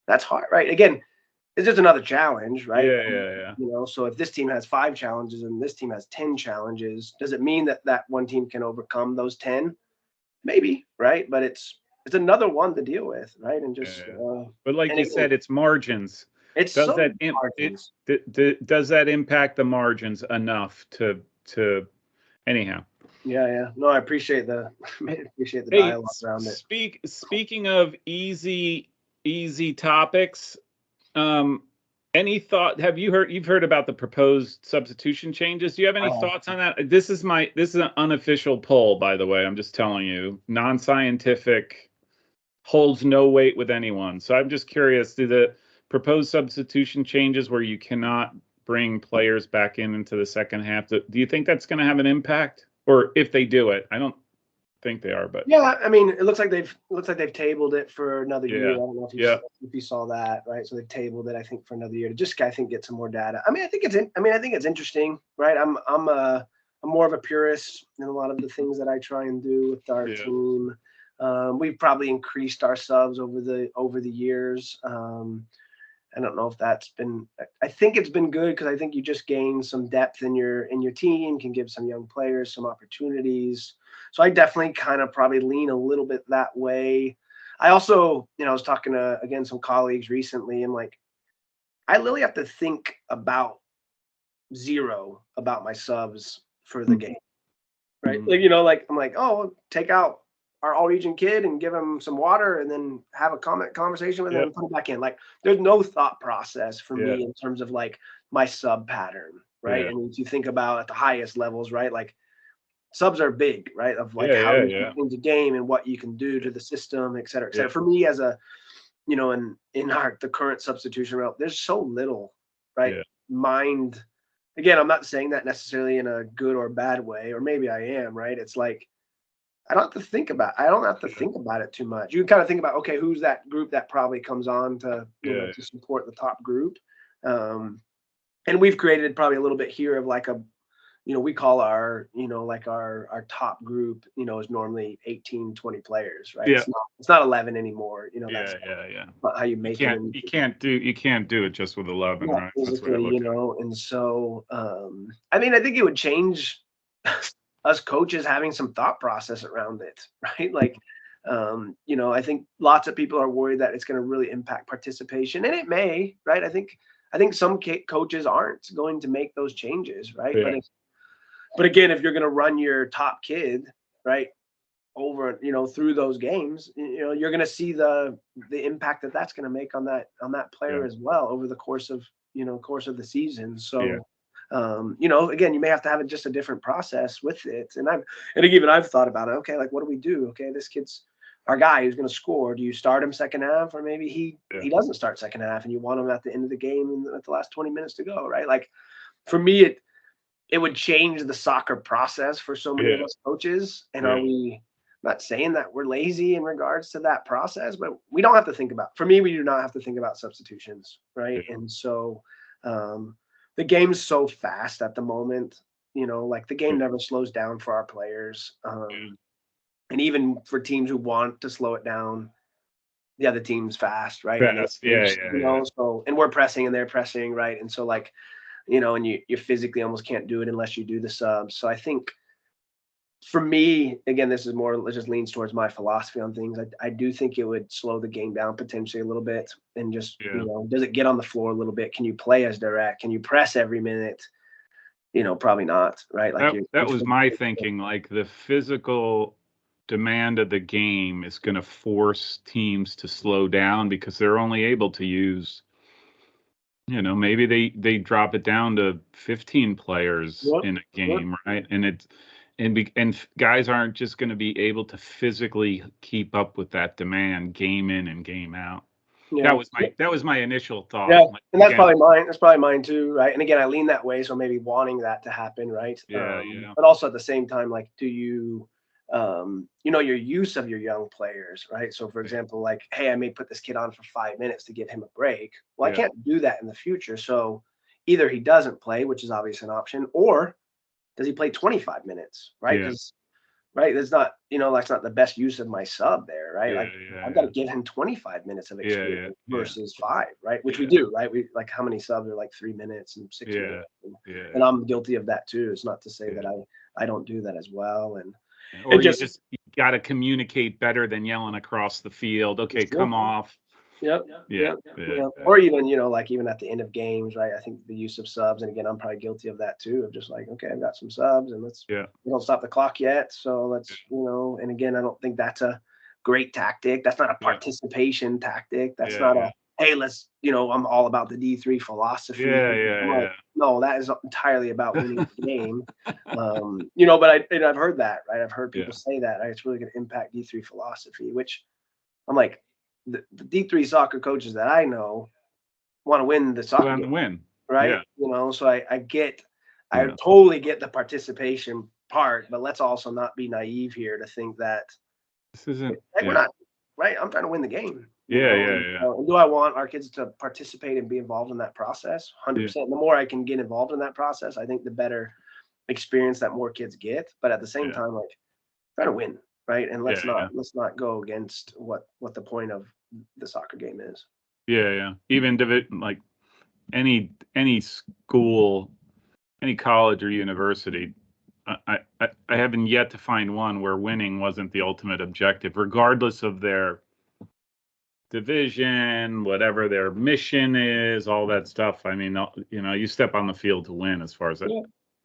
hard, right? Again, it's just another challenge, right? Yeah. So if this team has 5 challenges and this team has 10 challenges, does it mean that one team can overcome those 10? Maybe, right? But it's another one to deal with, right? And just but like you said, it's margins. Does that impact the margins enough to anyhow? Yeah. No, I appreciate the dialogue around it. Speaking of easy topics, any thought? You've heard about the proposed substitution changes? Do you have any thoughts on that? This is an unofficial poll, by the way. I'm just telling you, non-scientific, holds no weight with anyone. So I'm just curious, do the proposed substitution changes where you cannot bring players back into the second half, do you think that's going to have an impact? Or if they do it, I don't think they are, but I mean, it looks like they've tabled it for another year. I don't know if you saw that, right? So they've tabled it, I think, for another year to just, I think, get some more data. I think it's interesting, right? I'm more of a purist in a lot of the things that I try and do with our team. We've probably increased our subs over the years. I don't know if that's been. I think it's been good because I think you just gain some depth in your team, can give some young players some opportunities. So I definitely kind of probably lean a little bit that way. I also, I was talking to again some colleagues recently, and like, I literally have to think about zero about my subs for the game, right? Like I'm like, oh, take out our all-region kid and give him some water and then have a conversation with him and put him back in. Like there's no thought process for me in terms of like my sub pattern, right? And if you think about at the highest levels, right? Like subs are big, right? Of like how you can change the game and what you can do to the system, et cetera, et cetera. For me, as a, you know, in the current substitution route, there's so little, right? Mind. Again, I'm not saying that necessarily in a good or bad way, or maybe I am, right? It's like I don't have to think about it too much. You can kind of think about, okay, who's that group that probably comes on to, you know, to support the top group. And we've created probably a little bit here of like a, you know, we call our, you know, like our top group, you know, is normally 18, 20 players, right? Yeah. It's not 11 anymore. You know, that's not how you make it. You can't do it just with 11, right? Physically, you know, and so, I mean, I think it would change us coaches having some thought process around it, right? Like, you know, I think lots of people are worried that it's going to really impact participation, and it may, right? I think some coaches aren't going to make those changes, right? But again, if you're going to run your top kid, right, over, you know, through those games, you know, you're going to see the impact that that's going to make on that player as well over the course of the season. So, you know, again, you may have to have just a different process with it. And I've thought about it. Okay, like, what do we do? Okay, this kid's our guy who's going to score. Do you start him second half, or maybe he doesn't start second half, and you want him at the end of the game and at the last 20 minutes to go, right? Like, for me, it would change the soccer process for so many of us coaches. And are we not saying that we're lazy in regards to that process, but we don't have to think about, for me, we do not have to think about substitutions, right? And so the game's so fast at the moment, you know, like the game never slows down for our players. And even for teams who want to slow it down, the other team's fast, right? You know, so, and we're pressing and they're pressing, right? And so, like, you know, and you physically almost can't do it unless you do the subs. So I think for me, again, this is more, it just leans towards my philosophy on things. I do think it would slow the game down potentially a little bit, and just, you know, does it get on the floor a little bit? Can you play as direct? Can you press every minute? You know, probably not, right? Like that was my thinking. Like, the physical demand of the game is going to force teams to slow down because they're only able to use, you know, maybe they drop it down to 15 players in a game, right? And guys aren't just going to be able to physically keep up with that demand game in and game out. That was my initial thought. Yeah, like, and that's probably mine. That's probably mine too, right? And again, I lean that way, so maybe wanting that to happen, right? But also at the same time, like, do you, you know, your use of your young players, right? So, for example, like, hey, I may put this kid on for 5 minutes to give him a break. Well, I can't do that in the future. So either he doesn't play, which is obviously an option, or does he play 25 minutes, right? Because right, that's not, you know, that's not the best use of my sub there, right? Like, I've got to give him 25 minutes of experience versus 5, right? Which we do, right? We, like, how many subs are like 3 minutes and 6 minutes? And I'm guilty of that too. It's not to say that I don't do that as well. And or you just got to communicate better than yelling across the field. Okay, come off. Or even, you know, like, even at the end of games, right? I think the use of subs, and again, I'm probably guilty of that too, of just like, okay, I've got some subs, and we don't stop the clock yet, so let's, you know. And again, I don't think that's a great tactic. That's not a participation tactic. That's not a, hey, let's, you know, I'm all about the D3 philosophy. No, that is entirely about winning the game. You know, but I've heard that, right? I've heard people say that, right? It's really going to impact D3 philosophy, which I'm like, the D3 soccer coaches that I know want to win the soccer game, right? You know, so I totally get the participation part, but let's also not be naive here to think that this isn't, we're not, right? I'm trying to win the game. And do I want our kids to participate and be involved in that process? 100%. The more I can get involved in that process, I think the better experience that more kids get. But at the same time, like, trying to win, right? And let's not go against what the point of the soccer game is. Even like any school, any college or university, I haven't yet to find one where winning wasn't the ultimate objective, regardless of their division, whatever their mission is, all that stuff. I mean, you know, you step on the field to win, as far as that.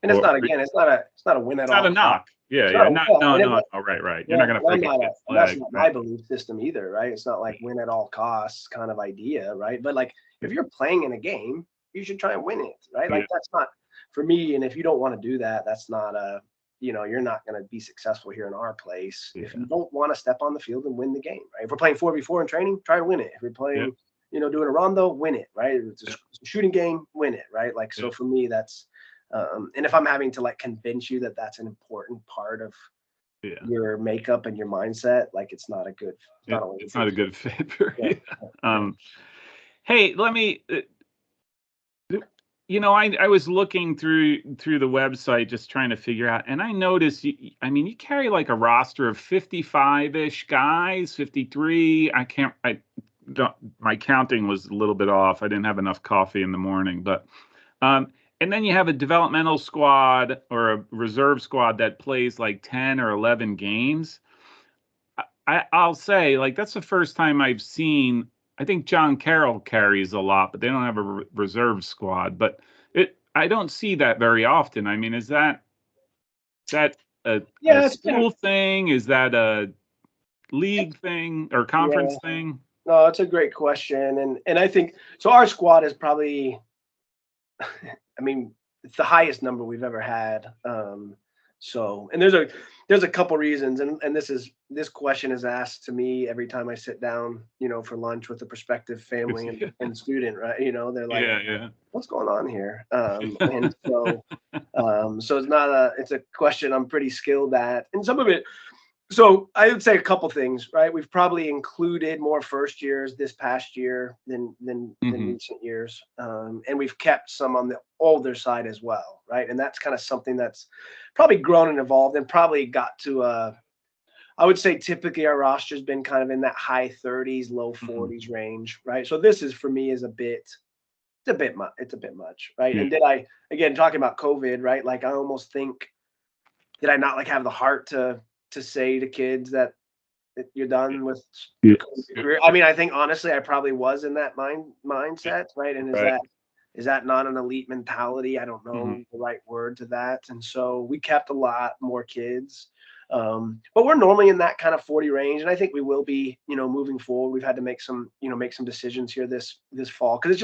And it's not, again, it's not a win at all. It's not a knock. No, right. You're not going to forget. That's not my belief system either, right? It's not like win at all costs kind of idea, right? But like, if you're playing in a game, you should try and win it, right? Like, that's not for me. And if you don't want to do that, that's not you're not going to be successful here in our place if you don't want to step on the field and win the game, right? If we're playing 4v4 in training, try to win it. If we're playing, doing a rondo, win it, right? If it's a shooting game, win it, right? Like, so for me, that's, and if I'm having to like convince you that that's an important part of your makeup and your mindset, like it's not a good, it's not a good fit for you. Hey, let me, I was looking through the website just trying to figure out, and I noticed, you carry like a roster of 55-ish guys, 53. My counting was a little bit off. I didn't have enough coffee in the morning, but, and then you have a developmental squad or a reserve squad that plays like 10 or 11 games. I'll say, like, that's the first time I've seen. I think John Carroll carries a lot, but they don't have a reserve squad. But I don't see that very often. I mean, is that a school thing? Is that a league thing or conference thing? No, it's a great question, and I think so. Our squad is probably, it's the highest number we've ever had. So, and there's a couple reasons, and this question is asked to me every time I sit down, for lunch with a prospective family and student, right? They're like, what's going on here? And so, so it's a question I'm pretty skilled at, and some of it. So I would say a couple things, right? We've probably included more first years this past year than recent years, and we've kept some on the older side as well, right? And that's kind of something that's probably grown and evolved, and probably got to I would say typically our roster's been kind of in that high 30s, low 40s range, right? So this is, for me, it's a bit much, right? And did I, again, talking about COVID, right? Like, I almost think, did I not like have the heart to say to kids that you're done with your career? I think honestly, I probably was in that mindset, right? And is that not an elite mentality? I don't know the right word to that. And so we kept a lot more kids, but we're normally in that kind of 40 range, and I think we will be, moving forward. We've had to make some decisions here this fall, because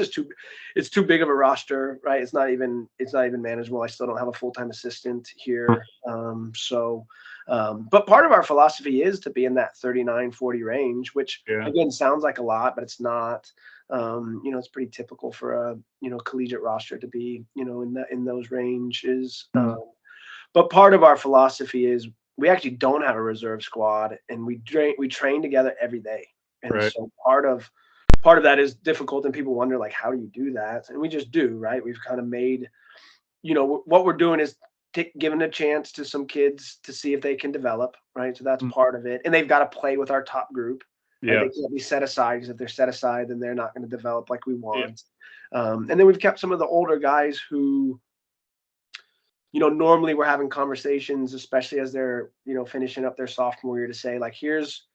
it's too big of a roster, right? It's not even manageable. I still don't have a full-time assistant here, but part of our philosophy is to be in that 39-40 range, which again sounds like a lot, but it's not. It's pretty typical for a collegiate roster to be in those ranges. But part of our philosophy is we actually don't have a reserve squad, and we train together every day. And so part of that is difficult, and people wonder, like, how do you do that? And we just do, right? We've kind of made, what we're doing is giving a chance to some kids to see if they can develop, right? So that's part of it. And they've got to play with our top group. Right? They can't be set aside, because if they're set aside, then they're not going to develop like we want. And then we've kept some of the older guys who, normally we're having conversations, especially as they're, finishing up their sophomore year, to say, like, here's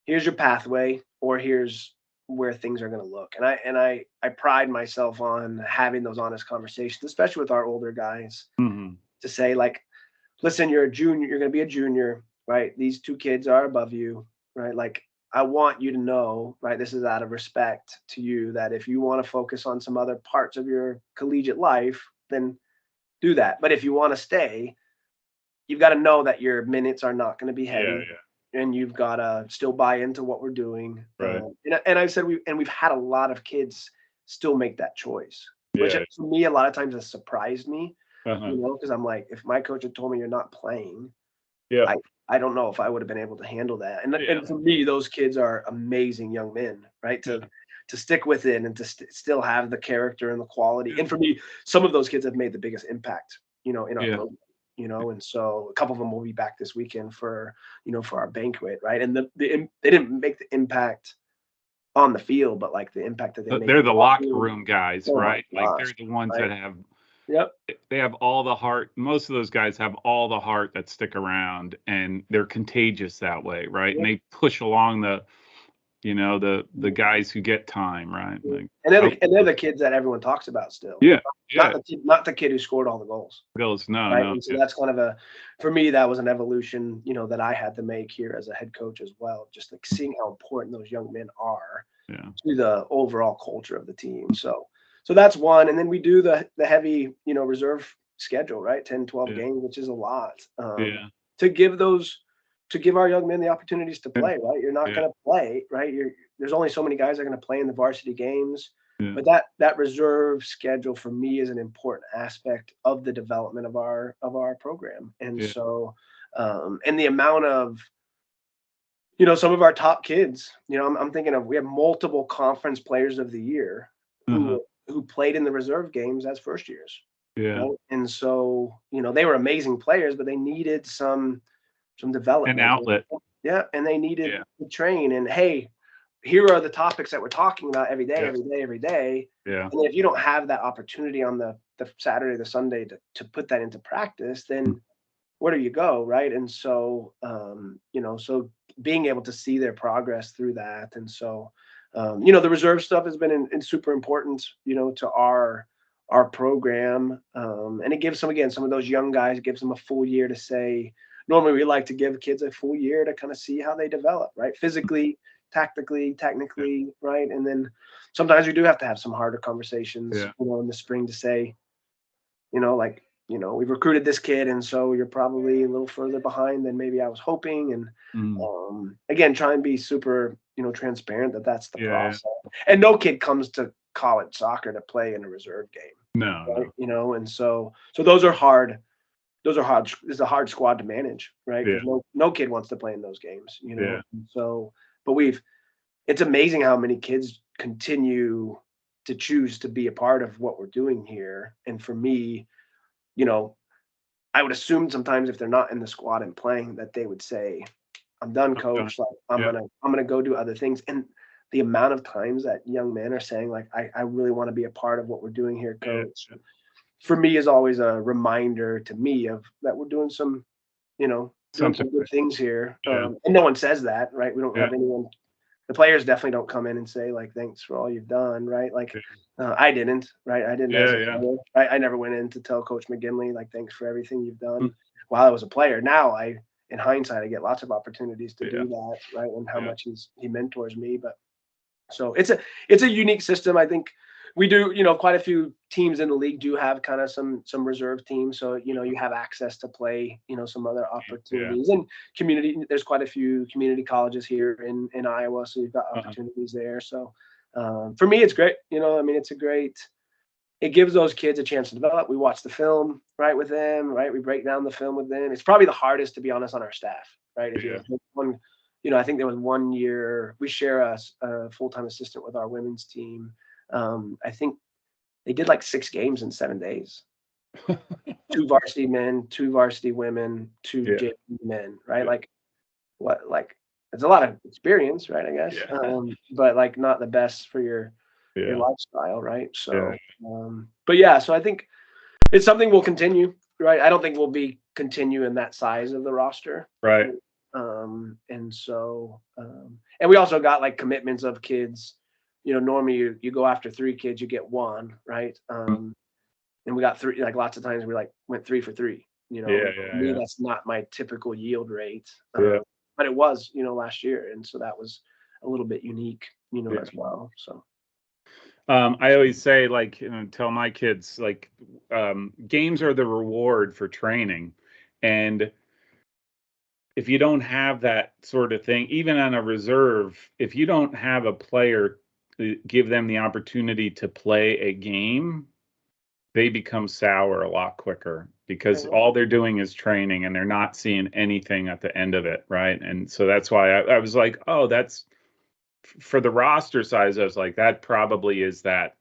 your pathway, or here's where things are going to look. And I pride myself on having those honest conversations, especially with our older guys, to say, like, listen, you're a junior, you're going to be a junior, right? These two kids are above you, right? Like, I want you to know, right, this is out of respect to you, that if you want to focus on some other parts of your collegiate life, then do that. But if you want to stay, you've got to know that your minutes are not going to be heavy, and you've got to still buy into what we're doing. Right. And I said, we've had a lot of kids still make that choice, which for me, a lot of times has surprised me, because I'm like, if my coach had told me you're not playing, I don't know if I would have been able to handle that. And for me, those kids are amazing young men, right? To stick with it, and to still have the character and the quality. And for me, some of those kids have made the biggest impact, in our program, and so a couple of them will be back this weekend for our banquet, right? And they didn't make the impact on the field, but like the impact that they made. They're the locker room guys, right? Like, they're the ones that have. They have all the heart. Most of those guys have all the heart that stick around, and they're contagious that way, right? And they push along the guys who get time, right? Like, and they're the kids that everyone talks about still. Not the kid who scored all the goals. No. Right? And so that's kind of for me, that was an evolution, that I had to make here as a head coach as well. Just like seeing how important those young men are to the overall culture of the team. So that's one. And then we do the heavy, reserve schedule, right? 10, 12 games, which is a lot. Yeah. To give our young men the opportunities to play, right? You're not going to play, right? There's only so many guys that are going to play in the varsity games. Yeah. But that reserve schedule for me is an important aspect of the development of our program. And so, and the amount of, some of our top kids, I'm thinking of, we have multiple conference players of the year who played in the reserve games as first years. Yeah. Right? And so, they were amazing players, but they needed some development. An outlet. Yeah. And they needed to train. And hey, here are the topics that we're talking about every day. Yeah. And if you don't have that opportunity on the Saturday, the Sunday to put that into practice, then where do you go, right? And so, so being able to see their progress through that. And so, the reserve stuff has been super important, to our program. And it gives some of those young guys, it gives them a full year to say, normally we like to give kids a full year to kind of see how they develop, right? Physically, tactically, technically, right? And then sometimes we do have to have some harder conversations, in the spring to say, we've recruited this kid, and so you're probably a little further behind than maybe I was hoping. And again, try and be super, transparent that that's the process. And no kid comes to college soccer to play in a reserve game. No, right? And so those are hard. Those are hard. It's a hard squad to manage, right? Because no kid wants to play in those games, And so, but it's amazing how many kids continue to choose to be a part of what we're doing here. And for me, I would assume sometimes if they're not in the squad and playing, that they would say, I'm done, coach. Like I'm gonna go do other things. And the amount of times that young men are saying, like, I really want to be a part of what we're doing here, coach, for me is always a reminder to me of that we're doing some, some good things here. And no one says that, right? We don't have anyone. The players definitely don't come in and say, like, thanks for all you've done, right? Like, I didn't, right? I didn't. Player, right? I never went in to tell Coach McGinley, like, thanks for everything you've done while I was a player. Now, in hindsight, I get lots of opportunities to do that, right? And how much he mentors me. But so it's a unique system. I think we do, quite a few teams in the league do have kind of some reserve teams. So, you have access to play, some other opportunities and community. There's quite a few community colleges here in Iowa. So you've got opportunities there. So for me, it's great. It gives those kids a chance to develop. We watch the film, right, with them, right? We break down the film with them. It's probably the hardest, to be honest, on our staff, right? If I think there was 1 year, we share a full-time assistant with our women's team. I think they did like 6 games in 7 days. 2 varsity men, 2 varsity women, 2 JV men, right? Like it's a lot of experience, right? I guess, but like not the best for your lifestyle, right? So, so I think it's something we'll continue, right? I don't think we'll continue in that size of the roster, right? And so, and we also got like commitments of kids. Normally you go after 3 kids, you get 1, right? And we got 3, like lots of times we went 3 for 3, For me, that's not my typical yield rate. But it was, last year. And so that was a little bit unique, as well. So. I always say, like, tell my kids, like, games are the reward for training. And if you don't have that sort of thing, even on a reserve, if you don't have a player give them the opportunity to play a game, they become sour a lot quicker because all they're doing is training and they're not seeing anything at the end of it, right? And so that's why I was like, oh, that's for the roster size. I was like, that probably is that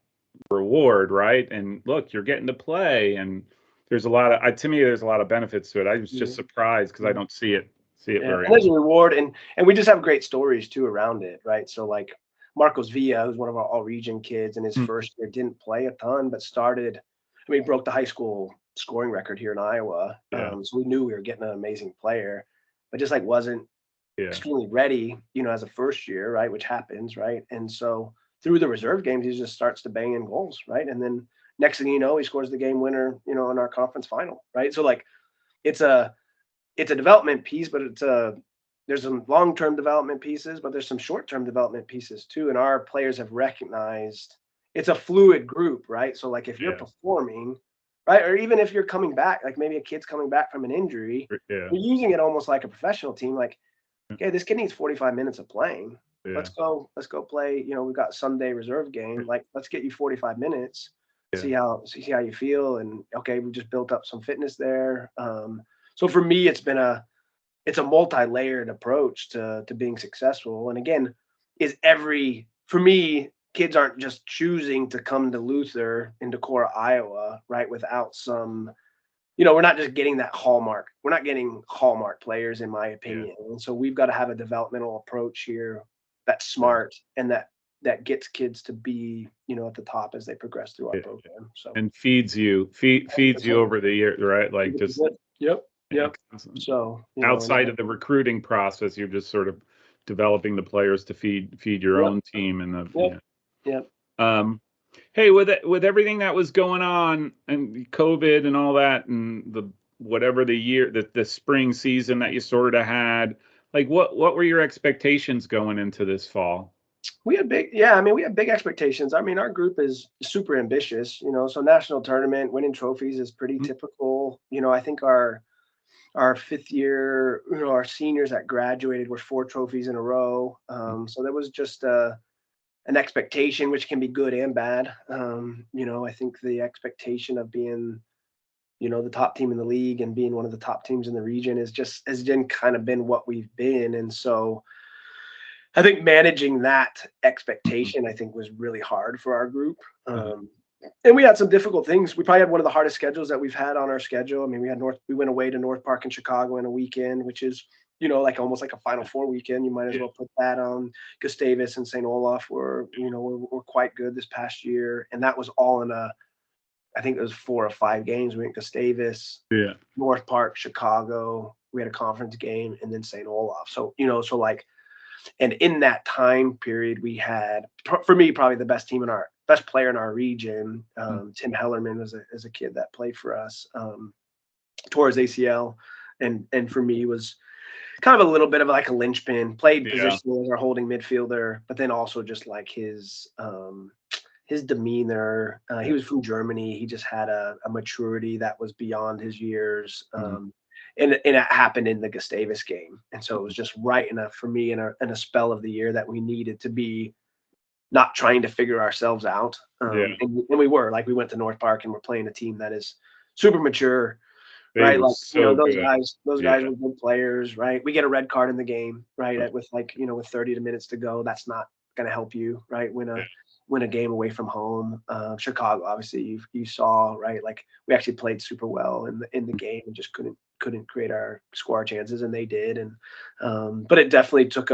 reward, right? And look, you're getting to play, and there's a lot of, to me, there's a lot of benefits to it. I was just surprised because I don't see it very and there's a reward, and we just have great stories too around it, right? So like Marcos Villa, who's one of our all-region kids, in his first year didn't play a ton, but broke the high school scoring record here in Iowa. So we knew we were getting an amazing player, but just like wasn't extremely ready, as a first year, right? Which happens, right? And so through the reserve games, he just starts to bang in goals, right? And then next thing you know, he scores the game winner, in our conference final, right? So like it's a development piece, but there's some long-term development pieces, but there's some short-term development pieces too. And our players have recognized it's a fluid group, right? So like if you're performing, right? Or even if you're coming back, like maybe a kid's coming back from an injury, Yeah. you're using it almost like a professional team. Like, okay, this kid needs 45 minutes of playing. Yeah. Let's go play. We've got Sunday reserve game. Like, let's get you 45 minutes, see how you feel. And okay, we just built up some fitness there. So for me, it's a multi-layered approach to being successful. And again, for me, kids aren't just choosing to come to Luther in Decorah, Iowa, right? Without some, we're not just getting that hallmark. We're not getting hallmark players, in my opinion. And so we've got to have a developmental approach here that's smart and that gets kids to be, at the top as they progress through our program. So and feeds you over the year, right? Like just Yep. So outside of the recruiting process, you're just sort of developing the players to feed your own team and hey, with everything that was going on and COVID and all that and the spring season that you sort of had, like what were your expectations going into this fall? We had big expectations. I mean, our group is super ambitious, so national tournament, winning trophies is pretty typical. I think our fifth year, our seniors that graduated were 4 trophies in a row. So there was just an expectation, which can be good and bad. I think the expectation of being, the top team in the league and being one of the top teams in the region has kind of been what we've been. And so I think managing that expectation, I think, was really hard for our group. And we had some difficult things. We probably had one of the hardest schedules that we've had on our schedule. I mean, we went away to North Park in Chicago in a weekend, which is, like almost like a Final Four weekend. You might as well put that on. Gustavus and St. Olaf were quite good this past year. And that was all I think it was 4 or 5 games. We went Gustavus, North Park, Chicago. We had a conference game and then St. Olaf. So, and in that time period, we had, for me, probably the best player in our region. Tim Hellerman was a kid that played for us, tore his ACL, and for me was kind of a little bit of like a linchpin. Played position as our holding midfielder, but then also just like his demeanor. He was from Germany. He just had a maturity that was beyond his years. And it happened in the Gustavus game. And so it was just right enough for me in a spell of the year that we needed to be not trying to figure ourselves out. And we were. Like, we went to North Park and we're playing a team that is super mature, right? Like, those guys were good players, right? We get a red card in the game, right? With 30 minutes to go. That's not going to help you, right? Win a game away from home. Chicago, obviously, you saw, right? Like, we actually played super well in the game and just couldn't create our score chances, and they did. And but it definitely took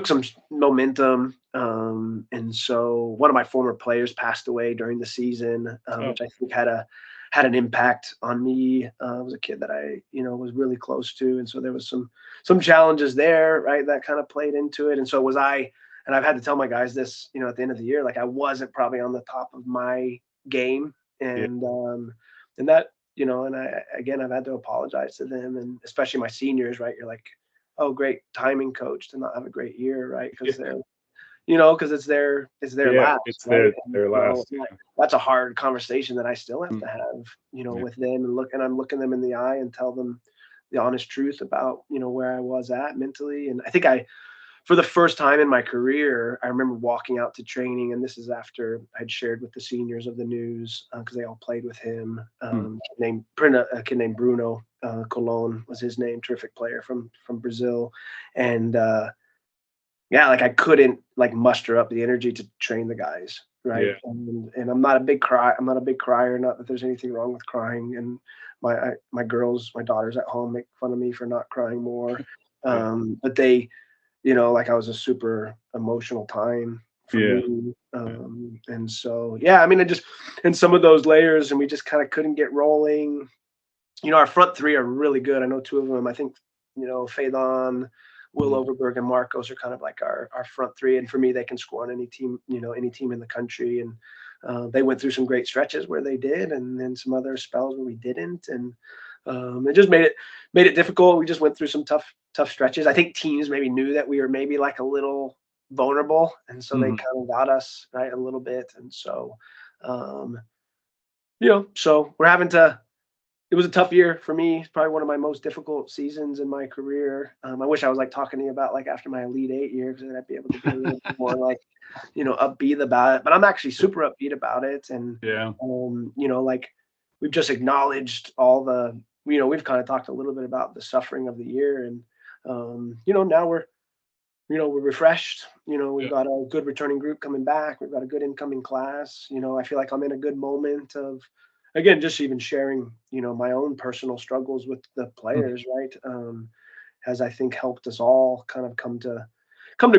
some momentum. And so one of my former players passed away during the season, which I think had an impact on me. It was a kid that I was really close to, and so there was some challenges there, right? That kind of played into it. And so and I've had to tell my guys this, at the end of the year, like, I wasn't probably on the top of my game. And that, and I've had to apologize to them, and especially my seniors, right? You're like, oh, great timing, coach, to not have a great year, right? Because they're, because it's their last. It's right? their last. That's a hard conversation that I still have to have, with them, and I'm looking them in the eye and tell them the honest truth about, where I was at mentally. And I think for the first time in my career, I remember walking out to training, and this is after I'd shared with the seniors of the news, because they all played with him. A kid named Bruno Colon was his name, terrific player from Brazil. And like, I couldn't muster up the energy to train the guys, right? And I'm not a big crier. Not that there's anything wrong with crying. And my daughters at home make fun of me for not crying more. But they, like, I was a super emotional time for me. And so, I mean, and some of those layers, and we just kind of couldn't get rolling. Our front three are really good. I know 2 of them. I think, Faithon, Will Overberg, and Marcos are kind of like our front three. And for me, they can score on any team in the country. And they went through some great stretches where they did, and then some other spells where we didn't. And it just made it difficult. We just went through some tough stretches. I think teams maybe knew that we were maybe like a little vulnerable, and so they kind of got us right a little bit. And so, so it was a tough year for me. It's probably one of my most difficult seasons in my career. I wish I was like talking to you about like after my Elite Eight year, because then I'd be able to be a little bit more like, upbeat about it. But I'm actually super upbeat about it. And, like we've just acknowledged all the, we've kind of talked a little bit about the suffering of the year. And, now we're refreshed. We've got a good returning group coming back. We've got a good incoming class. I feel like I'm in a good moment of, again, just even sharing, my own personal struggles with the players, right? Has, I think, helped us all kind of come to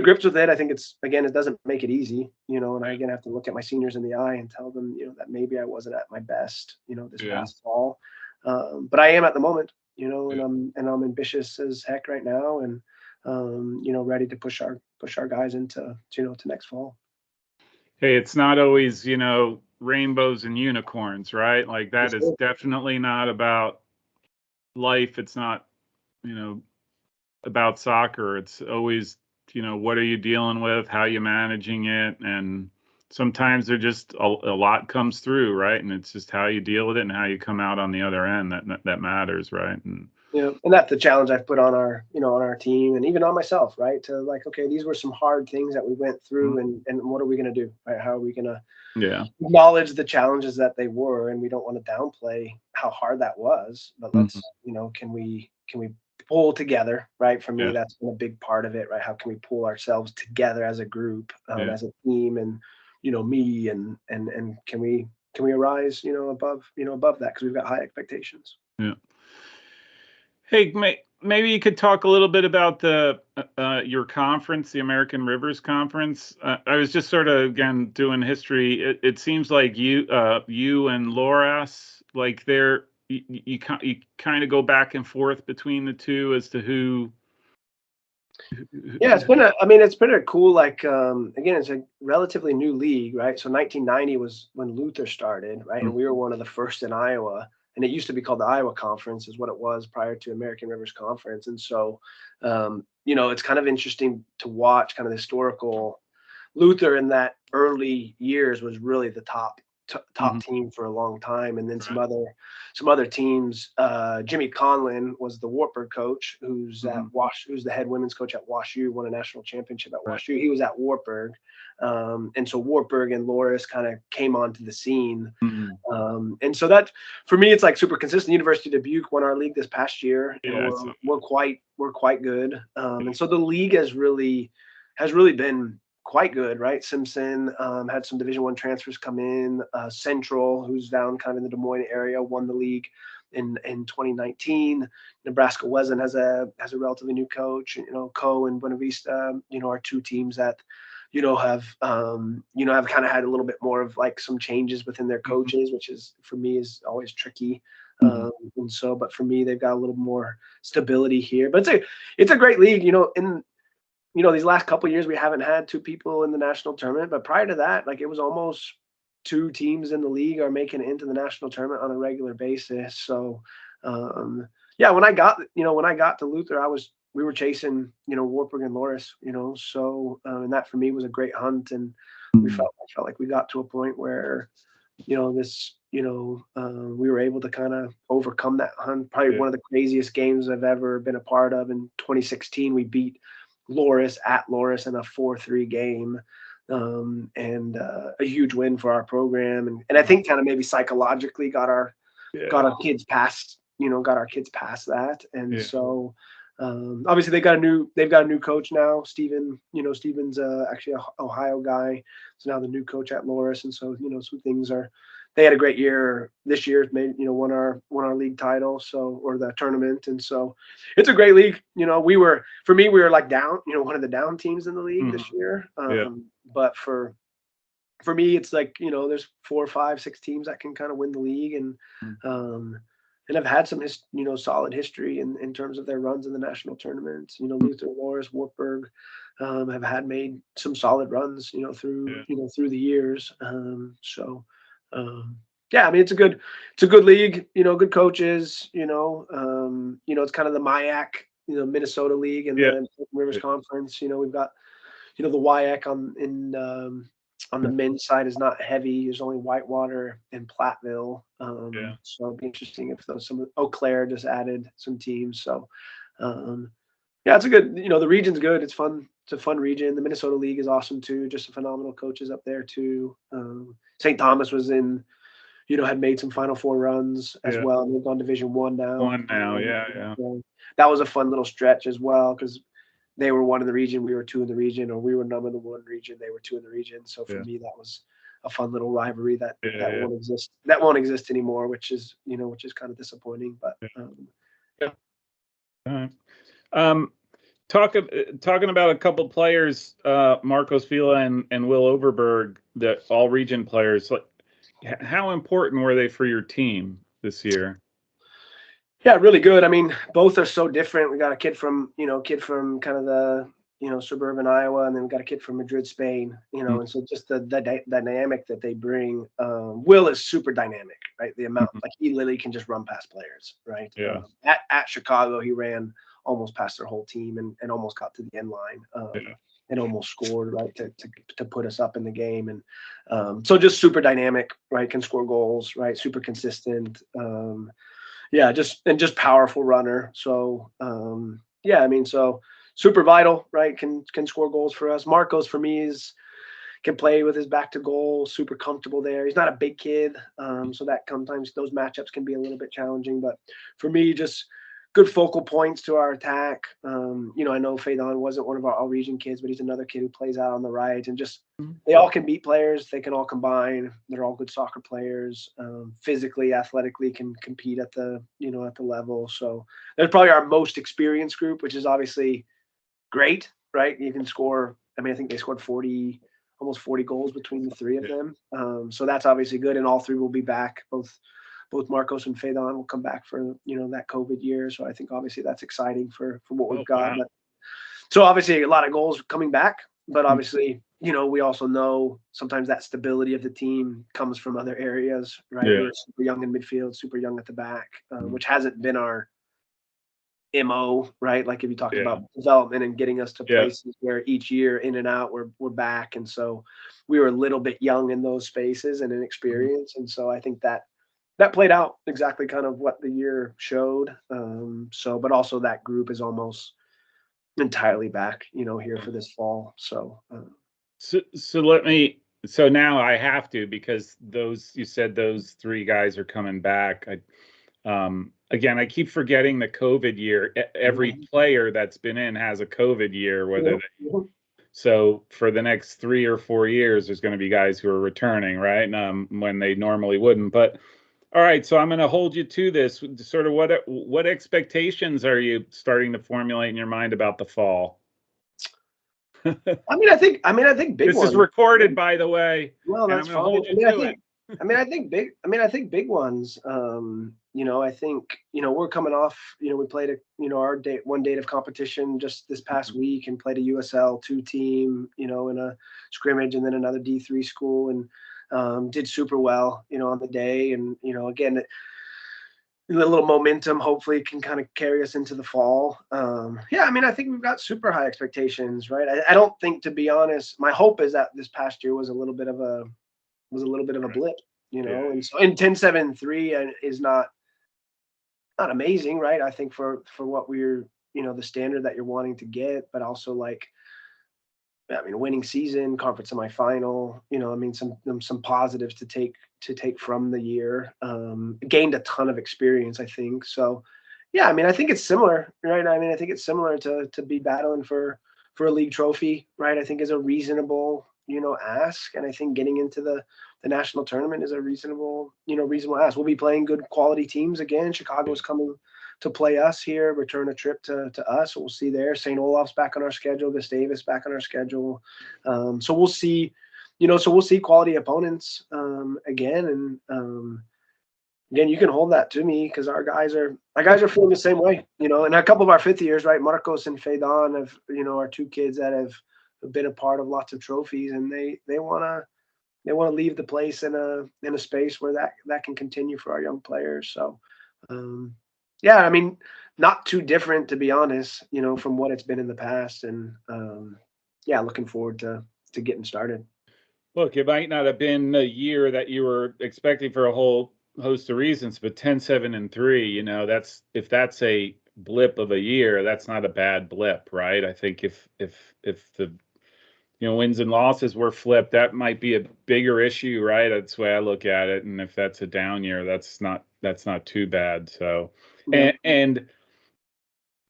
grips with it. I think it doesn't make it easy, and I again have to look at my seniors in the eye and tell them, that maybe I wasn't at my best, this past fall. But I am at the moment, and I'm ambitious as heck right now, and ready to push our guys into, to next fall. Hey, it's not always, rainbows and unicorns, right? Like that is definitely not about life. It's not, about soccer. It's always, what are you dealing with? How you managing it? And sometimes there just a lot comes through, right? And it's just how you deal with it and how you come out on the other end that matters, right? And and that's the challenge I've put on our, on our team and even on myself, right? To like, okay, these were some hard things that we went through, and what are we going to do, right? How are we going to acknowledge the challenges that they were? And we don't want to downplay how hard that was, but let's, can we pull together, right? For me, that's been a big part of it, right? How can we pull ourselves together as a group, as a team, and, me and can we arise, above that, because we've got high expectations. Yeah. Hey, maybe you could talk a little bit about your conference, the American Rivers Conference. I was just sort of again doing history. It seems like you and Loras, like you kind of go back and forth between the two as to who. Yeah, it's been a cool, like, again, it's a relatively new league, right? So 1990 was when Luther started, right? And we were one of the first in Iowa. And it used to be called the Iowa Conference, is what it was prior to American Rivers Conference. And so, it's kind of interesting to watch kind of the historical. Luther in that early years was really the top team for a long time, and then some other teams. Jimmy Conlin was the Wartburg coach, who's at who's the head women's coach at WashU, won a national championship at WashU. He was at Wartburg, and so Wartburg and Loras kind of came onto the scene. And so that, for me, it's like super consistent. University of Dubuque won our league this past year. We're quite good, and so the league has really been quite good, right? Simpson had some Division I transfers come in. Central, who's down kind of in the Des Moines area, won the league in 2019. Nebraska Wesleyan has a relatively new coach. Co and Buena Vista, are two teams that have kind of had a little bit more of like some changes within their coaches, which is, for me, is always tricky. And so, but for me, they've got a little more stability here. But it's a great league. These last couple of years, we haven't had two people in the national tournament, but prior to that, like, it was almost two teams in the league are making it into the national tournament on a regular basis. So, when I got to Luther, we were chasing, Wartburg and Loras, so, and that for me was a great hunt. And I felt like we got to a point where, we were able to kind of overcome that hunt. Probably one of the craziest games I've ever been a part of. In 2016, we beat Loras at Loras in a 4-3 game, and a huge win for our program, and I think kind of maybe psychologically got our kids past that. And so obviously they've got a new coach now. Steven's actually an Ohio guy, so now the new coach at Loras. And so some things they had a great year this year, won our league title, or the tournament. And so it's a great league. We were like down, one of the down teams in the league this year. But for me, it's like, there's 4, 5, 6 teams that can kind of win the league. And I've had some solid history in terms of their runs in the national tournaments. Luther, Loras, Wartburg have made some solid runs, through the years. It's a good league, good coaches, it's kind of the MIAC, Minnesota League and the Rivers Conference. We've got, the WIAC On the men's side is not heavy. There's only Whitewater and Platteville. So it'll be interesting if Eau Claire just added some teams. So yeah, it's a good, the region's good. It's fun. It's a fun region. The Minnesota League is awesome too. Just some phenomenal coaches up there too. St. Thomas was had made some Final Four runs as well. And they've gone Division I now. Yeah. So that was a fun little stretch as well, because they were one in the region, we were two in the region, or we were number one region, they were two in the region. So for me, that was a fun little rivalry that won't exist. That won't exist anymore, which is kind of disappointing. But all right. Talking about a couple players, Marcos Vila and Will Overberg, the all region players. Like, how important were they for your team this year? Yeah, really good. I mean, both are so different. We got a kid from kind of the suburban Iowa, and then we got a kid from Madrid, Spain. And so just the dynamic that they bring. Will is super dynamic, right? The amount, like, he literally can just run past players, right? Yeah. At Chicago, he ran almost past their whole team and almost got to the end line. And almost scored, right, to put us up in the game. And so just super dynamic, right? Can score goals, right? Super consistent. Just powerful runner. So so super vital, right? Can score goals for us. Marcos, for me, can play with his back to goal, super comfortable there. He's not a big kid, so that sometimes those matchups can be a little bit challenging. But for me, just good focal points to our attack. I know Faydon wasn't one of our all-region kids, but he's another kid who plays out on the right. And just they all can beat players. They can all combine. They're all good soccer players. Physically, athletically, can compete at the level. So they're probably our most experienced group, which is obviously great, right? You can score. I mean, I think they scored almost 40 goals between the three of them. So that's obviously good. And all three will be back. Both Marcos and Faydon will come back for that COVID year. So I think obviously that's exciting for what we've got. Wow. But so obviously a lot of goals coming back, but obviously we also know sometimes that stability of the team comes from other areas, right? Yeah. We're super young in midfield, super young at the back, which hasn't been our MO, right? Like if you talk about development and getting us to places where each year in and out we're back, and so we were a little bit young in those spaces and inexperienced, and so I think that played out exactly kind of what the year showed. But also that group is almost entirely back, here for this fall. So now I have to, because you said those three guys are coming back. Again, I keep forgetting the COVID year. Every player that's been in has a COVID year, so for the next 3 or 4 years, there's going to be guys who are returning, right? When they normally wouldn't. But all right, so I'm going to hold you to this. Sort of what expectations are you starting to formulate in your mind about the fall? I think big ones. This is recorded, by the way. Well, that's fine. I think big ones. I think we're coming off. We played our one date of competition just this past week, and played a USL 2 team. In a scrimmage, and then another D3 school, and did super well. On the day, and again, a little momentum hopefully can kind of carry us into the fall. I think we've got super high expectations, right? I don't think, to be honest, my hope is that this past year was a little bit of a blip, and so 10-7-3 is not amazing, right? I think for what we're, the standard that you're wanting to get, but also winning season, conference semifinal, some positives to take from the year. Gained a ton of experience, I think. So, I think it's similar, right? I think it's similar to be battling for a league trophy, right? I think is a reasonable, ask, and I think getting into the national tournament is a reasonable ask. We'll be playing good quality teams again. Chicago's coming to play us here, return a trip to us. So we'll see there. St. Olaf's back on our schedule. Gustavus back on our schedule. So we'll see, we'll see quality opponents again. And again, you can hold that to me, because our guys are feeling the same way, and a couple of our fifth years, right? Marcos and Faydon have, are 2 kids that have been a part of lots of trophies, and they want to leave the place in a space where that can continue for our young players. So, not too different, to be honest, from what it's been in the past, and looking forward to getting started. Look, it might not have been a year that you were expecting for a whole host of reasons, but 10-7-3, if that's a blip of a year, that's not a bad blip, right? I think if the wins and losses were flipped, that might be a bigger issue, right? That's the way I look at it. And if that's a down year, that's not too bad. So, and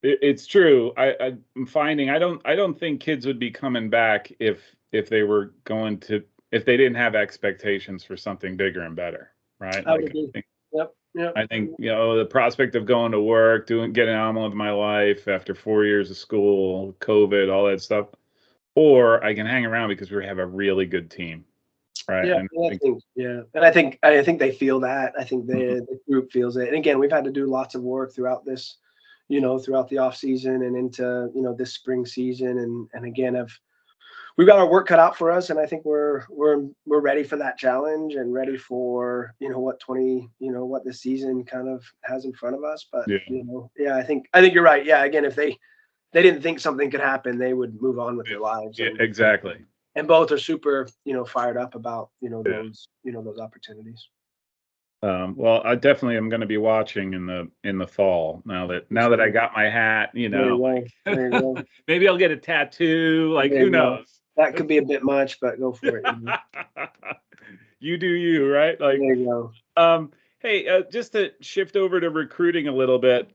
it's true. I'm finding I don't think kids would be coming back if they were going to, if they didn't have expectations for something bigger and better, right? I would agree. Yep. I think the prospect of going to work, getting on with my life after 4 years of school, COVID, all that stuff, or I can hang around because we have a really good team, right? Yeah, and I think they feel that. I think the group feels it. And again, we've had to do lots of work throughout this, throughout the off season and into this spring season, and again, we've got our work cut out for us, and I think we're ready for that challenge and ready for what this season kind of has in front of us. But I think you're right. Yeah, again, if they didn't think something could happen, they would move on with their lives. Yeah, exactly. And both are super, fired up about, those opportunities. Well, I definitely am going to be watching in the fall now that I got my hat, There you go. Maybe I'll get a tattoo. Like, who knows? That could be a bit much, but go for it. You do you, right? Like, there you go. Hey, just to shift over to recruiting a little bit.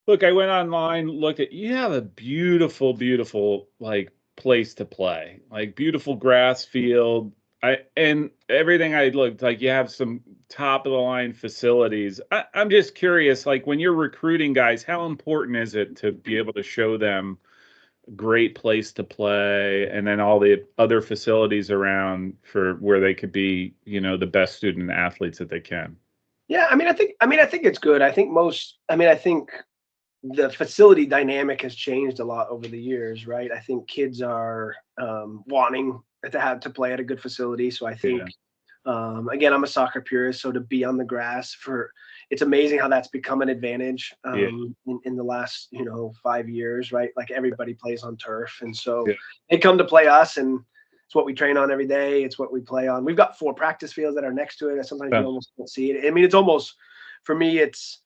Look, I went online, looked at, you have a beautiful, beautiful, like, place to play, like beautiful grass field. And everything I looked like, you have some top of the line facilities. I'm just curious, like when you're recruiting guys, how important is it to be able to show them a great place to play and then all the other facilities around for where they could be, the best student athletes that they can? Yeah, I think it's good. I think the facility dynamic has changed a lot over the years, right? I think kids are wanting to play at a good facility. So I think, again, I'm a soccer purist, so to be on the grass it's amazing how that's become an advantage in the last 5 years, right? Like everybody plays on turf, and so they come to play us, and it's what we train on every day. It's what we play on. We've got 4 practice fields that are next to it. Sometimes you almost don't see it. I mean, it's almost, for me, it's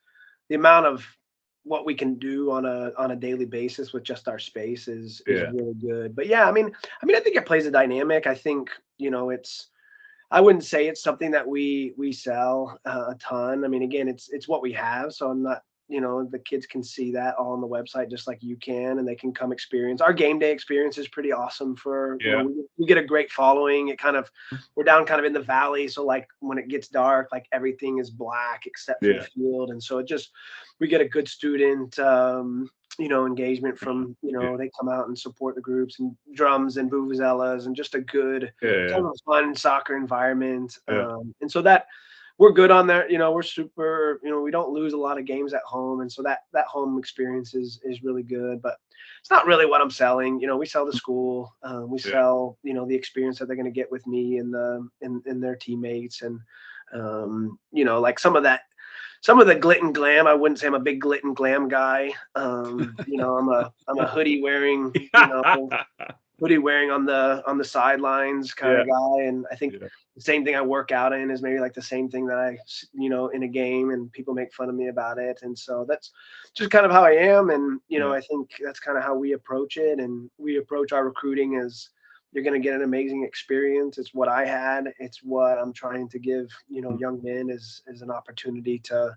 the amount of what we can do on a daily basis with just our space is really good. But I think it plays a dynamic. I think, I wouldn't say it's something that we sell a ton. I mean, again, it's what we have. So I'm not, the kids can see that all on the website, just like you can, and they can come experience. Our game day experience is pretty awesome we get a great following. We're down kind of in the valley. So like when it gets dark, like everything is black except for the field. And so we get a good student, engagement from, they come out and support the groups and drums and vuvuzelas and just a good kind of fun soccer environment. And so that we're good on that. We're super, we don't lose a lot of games at home. And so that home experience is really good, but it's not really what I'm selling. We sell the school, we sell, the experience that they're going to get with me and their teammates. And, like some of the glit and glam. I wouldn't say I'm a big glit and glam guy. I'm a hoodie wearing, hoodie wearing on the sidelines kind of guy. And I think the same thing I work out in is maybe like the same thing that I, in a game, and people make fun of me about it. And so that's just kind of how I am. And, I think that's kind of how we approach it. And we approach our recruiting as, you're going to get an amazing experience. It's what I had. It's what I'm trying to give, young men is an opportunity to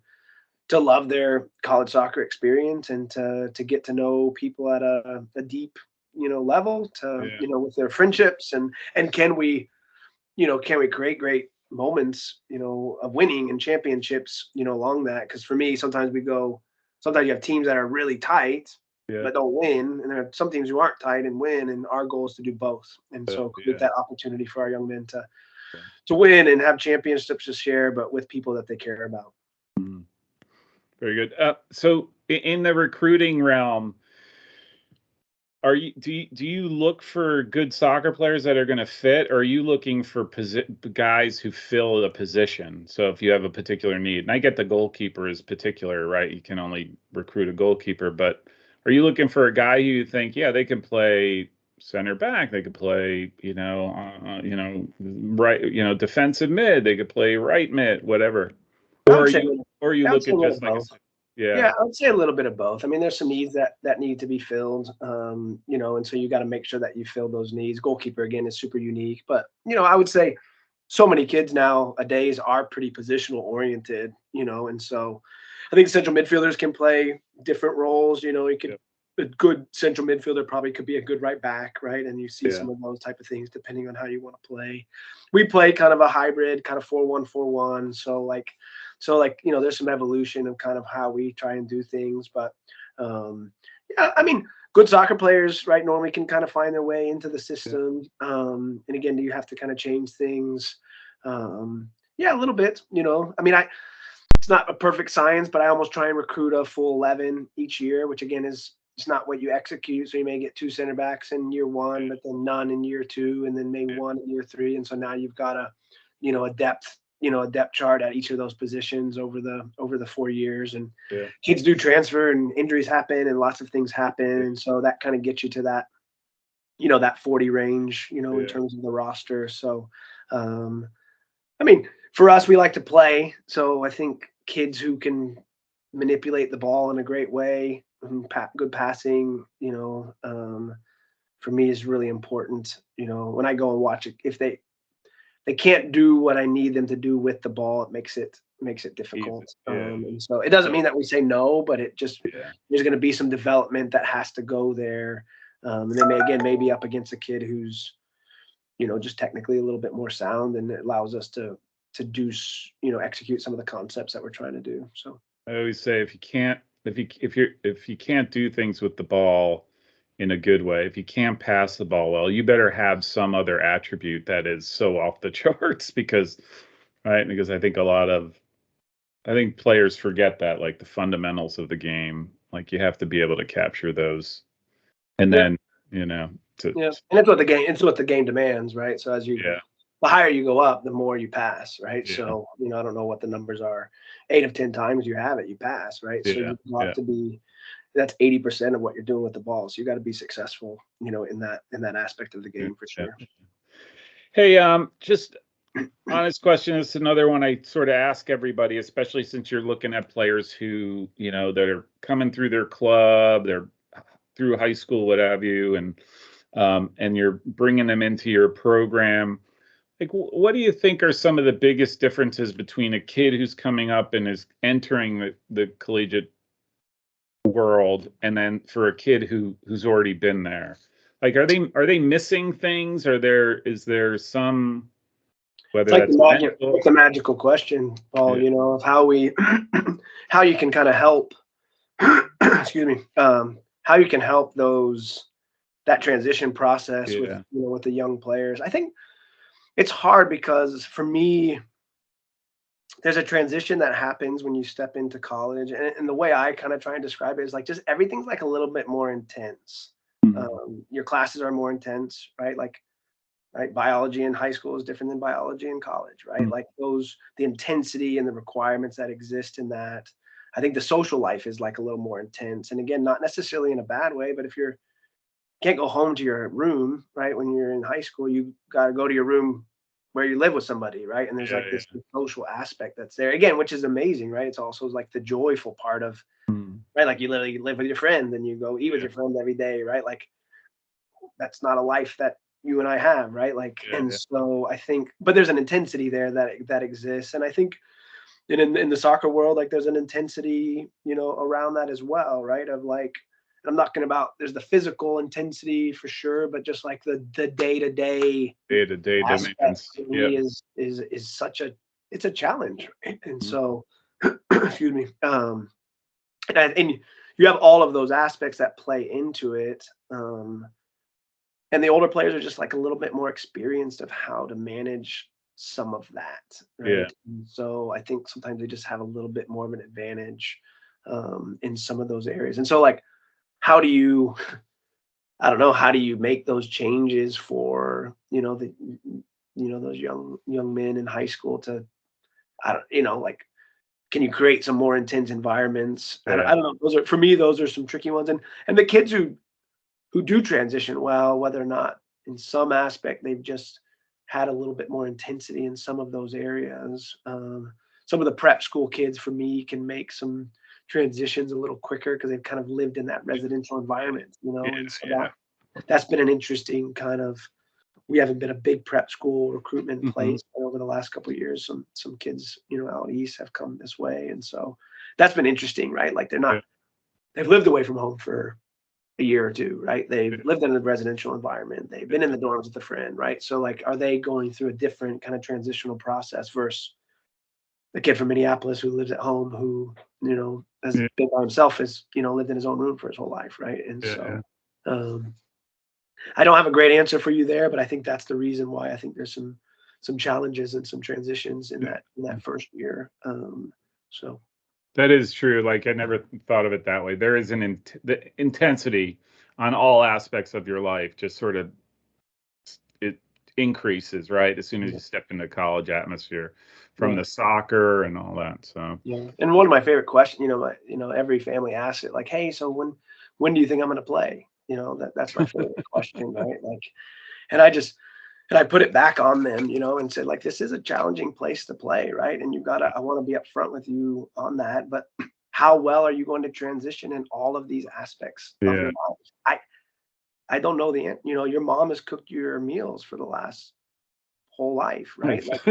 love their college soccer experience and to get to know people at a deep, level with their friendships and can we create great moments, of winning and championships, along that. Because for me, sometimes you have teams that are really tight, but don't win. And there are some teams who aren't tight and win. And our goal is to do both. And so create that opportunity for our young men to win and have championships to share, but with people that they care about. Very good. So in the recruiting realm, do you look for good soccer players that are going to fit, or are you looking for guys who fill a position? So if you have a particular need, and I get the goalkeeper is particular, right? You can only recruit a goalkeeper, but are you looking for a guy who you think, they can play center back. They could play, right, defensive mid. They could play right mid, whatever. Or you look at just like yeah, I would say a little bit of both. I mean, there's some needs that need to be filled, and so you got to make sure that you fill those needs. Goalkeeper again is super unique, but I would say so many kids nowadays are pretty positional oriented, and so I think central midfielders can play different roles. A good central midfielder probably could be a good right back, right? And you see some of those type of things depending on how you want to play. We play kind of a hybrid, kind of 4-1-4-1. So there's some evolution of kind of how we try and do things. But yeah, I mean, good soccer players, right, normally can kind of find their way into the system. And again, do you have to kind of change things? Yeah, a little bit. I mean, it's not a perfect science, but I almost try and recruit a full 11 each year, which again it's not what you execute. So you may get 2 center backs in year 1, but then none in year 2, and then maybe 1 in year 3. And so now you've got a depth chart at each of those positions over the 4 years. And kids do transfer and injuries happen and lots of things happen. And so that kind of gets you to that, that 40 range, in terms of the roster. So, I mean, for us, we like to play. So I think kids who can manipulate the ball in a great way, good passing, for me is really important. When I go and watch it, if they can't do what I need them to do with the ball, it makes it difficult. And so it doesn't mean that we say no, but it just there's going to be some development that has to go there. And then may be up against a kid who's just technically a little bit more sound, and it allows us to do execute some of the concepts that we're trying to do. So I always say if you can't do things with the ball in a good way, if you can't pass the ball well, you better have some other attribute that is so off the charts because I think players forget that, like the fundamentals of the game, like you have to be able to capture those, and then and it's what the game demands, right? So as the higher you go up, the more you pass, right? So I don't know what the numbers are. 8 of 10 times you have it, you pass, right? So you have to be. That's 80% of what you're doing with the ball. So you got to be successful, in that aspect of the game for sure. Hey, just honest question. It's another one I sort of ask everybody, especially since you're looking at players who, that are coming through their club, they're through high school, what have you, and you're bringing them into your program. Like, what do you think are some of the biggest differences between a kid who's coming up and is entering the collegiate world, and then for a kid who's already been there? Like, are they missing things? Is there some, whether it's like the magical question, Paul, of how you can kind of help excuse me, how you can help that transition process with the young players. I think it's hard because for me, there's a transition that happens when you step into college, and the way I kind of try and describe it is like just everything's like a little bit more intense. Your classes are more intense, right? Right, biology in high school is different than biology in college, right? Like the intensity and the requirements that exist in that. I think the social life is like a little more intense, and again, not necessarily in a bad way, but if you can't go home to your room, right? When you're in high school, you got to go to your room where you live with somebody, right? And there's this social aspect that's there again, which is amazing, right? It's also like the joyful part of, right? Like you literally live with your friend and you go eat with your friend every day, right? Like that's not a life that you and I have, right? Like, so I think, but there's an intensity there that exists, and I think in the soccer world, like there's an intensity, around that as well, right? Of like, I'm not talking about there's the physical intensity for sure, but just like the day-to-day demands is such a challenge, right? And so excuse me, and you have all of those aspects that play into it, and the older players are just like a little bit more experienced of how to manage some of that, right? And so I think sometimes they just have a little bit more of an advantage in some of those areas. And so like, how do you make those changes for those young men in high school to like, can you create some more intense environments? I don't know. Those are some tricky ones, and the kids who who do transition well, whether or not in some aspect they've just had a little bit more intensity in some of those areas. Some of the prep school kids for me can make some transitions a little quicker because they've kind of lived in that residential environment, and so that's been an interesting kind of, we haven't been a big prep school recruitment place over the last couple of years. Some kids, out east have come this way. And so that's been interesting, right? Like they've lived away from home for a year or two, right? They've lived in a residential environment. They've been in the dorms with a friend, right? So like, are they going through a different kind of transitional process versus the kid from Minneapolis who lives at home, who, has been by himself, has, lived in his own room for his whole life, right? And so I don't have a great answer for you there, but I think that's the reason why I think there's some challenges and some transitions in that first year. So that is true. Like I never thought of it that way. There is the intensity on all aspects of your life just sort of it increases, right? As soon as you step into college atmosphere, from the soccer and all that. So and one of my favorite questions, every family asks it, like, hey, so when do you think I'm going to play? That's my favorite question, right? Like, and I put it back on them, and said, like, this is a challenging place to play, right? And I want to be upfront with you on that, but how well are you going to transition in all of these aspects of your life? I don't know your mom has cooked your meals for the last whole life, right? Like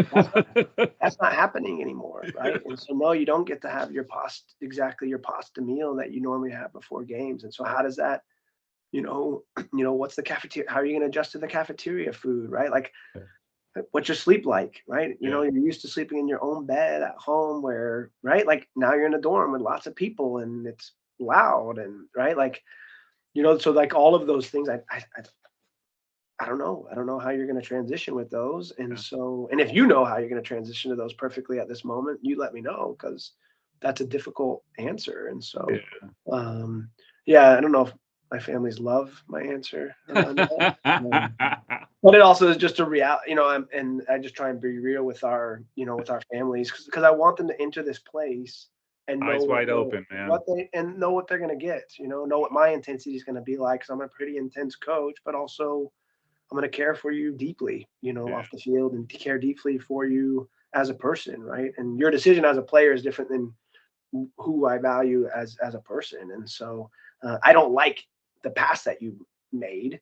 that's not happening anymore, right? And so no, you don't get to have your pasta meal that you normally have before games. And so how does that, what's the cafeteria? How are you going to adjust to the cafeteria food, right? Like, what's your sleep like, right? You're used to sleeping in your own bed at home, where, right? Like now you're in a dorm with lots of people and it's loud and right, like, so like all of those things, I don't know. I don't know how you're going to transition with those. And so, and if you know how you're going to transition to those perfectly at this moment, you let me know, because that's a difficult answer. And so, I don't know if my families love my answer. But it also is just a reality, and I just try and be real with our, with our families, because I want them to enter this place and know eyes wide open, man. Know what they're going to get, know what my intensity is going to be like, because I'm a pretty intense coach, but also I'm going to care for you deeply, off the field, and care deeply for you as a person, right? And your decision as a player is different than who I value as a person. And so I don't like the pass that you made,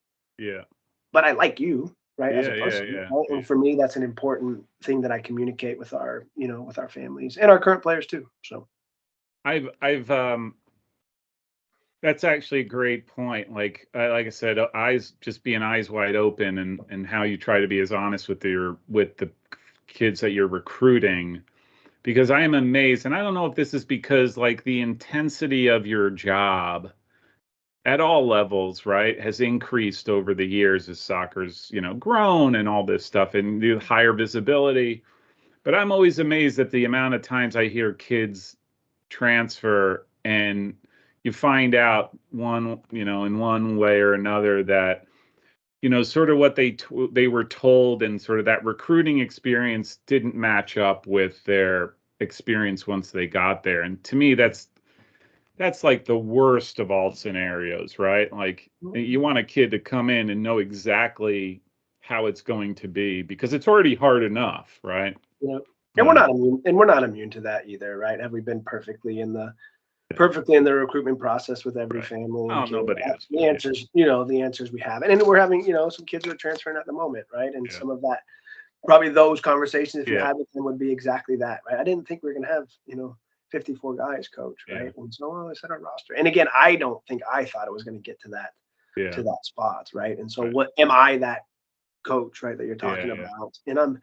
but I like you, right, as a person. Right? And for me, that's an important thing that I communicate with our, with our families and our current players too. So I've that's actually a great point. Like I said, being eyes wide open, and how you try to be as honest with the kids that you're recruiting, because I am amazed, and I don't know if this is because like the intensity of your job at all levels, right, has increased over the years as soccer's, grown and all this stuff, and the higher visibility. But I'm always amazed at the amount of times I hear kids transfer and you find out in one way or another that, sort of what they were told, and sort of that recruiting experience didn't match up with their experience once they got there. And to me, that's like the worst of all scenarios, right? Like you want a kid to come in and know exactly how it's going to be, because it's already hard enough, right? Yeah. And we're not immune to that either, right? Have we been perfectly in the recruitment process with every family? Oh, nobody is. The answers, the answers we have, and we're having, some kids who are transferring at the moment, right? And some of that, probably those conversations, if you had with them, would be exactly that, right? I didn't think we were going to have, 54 guys, coach, right? And so they set our roster. And again, I don't think I thought it was going to get to that spot, right? And so what am I that coach, right, that you're talking about? And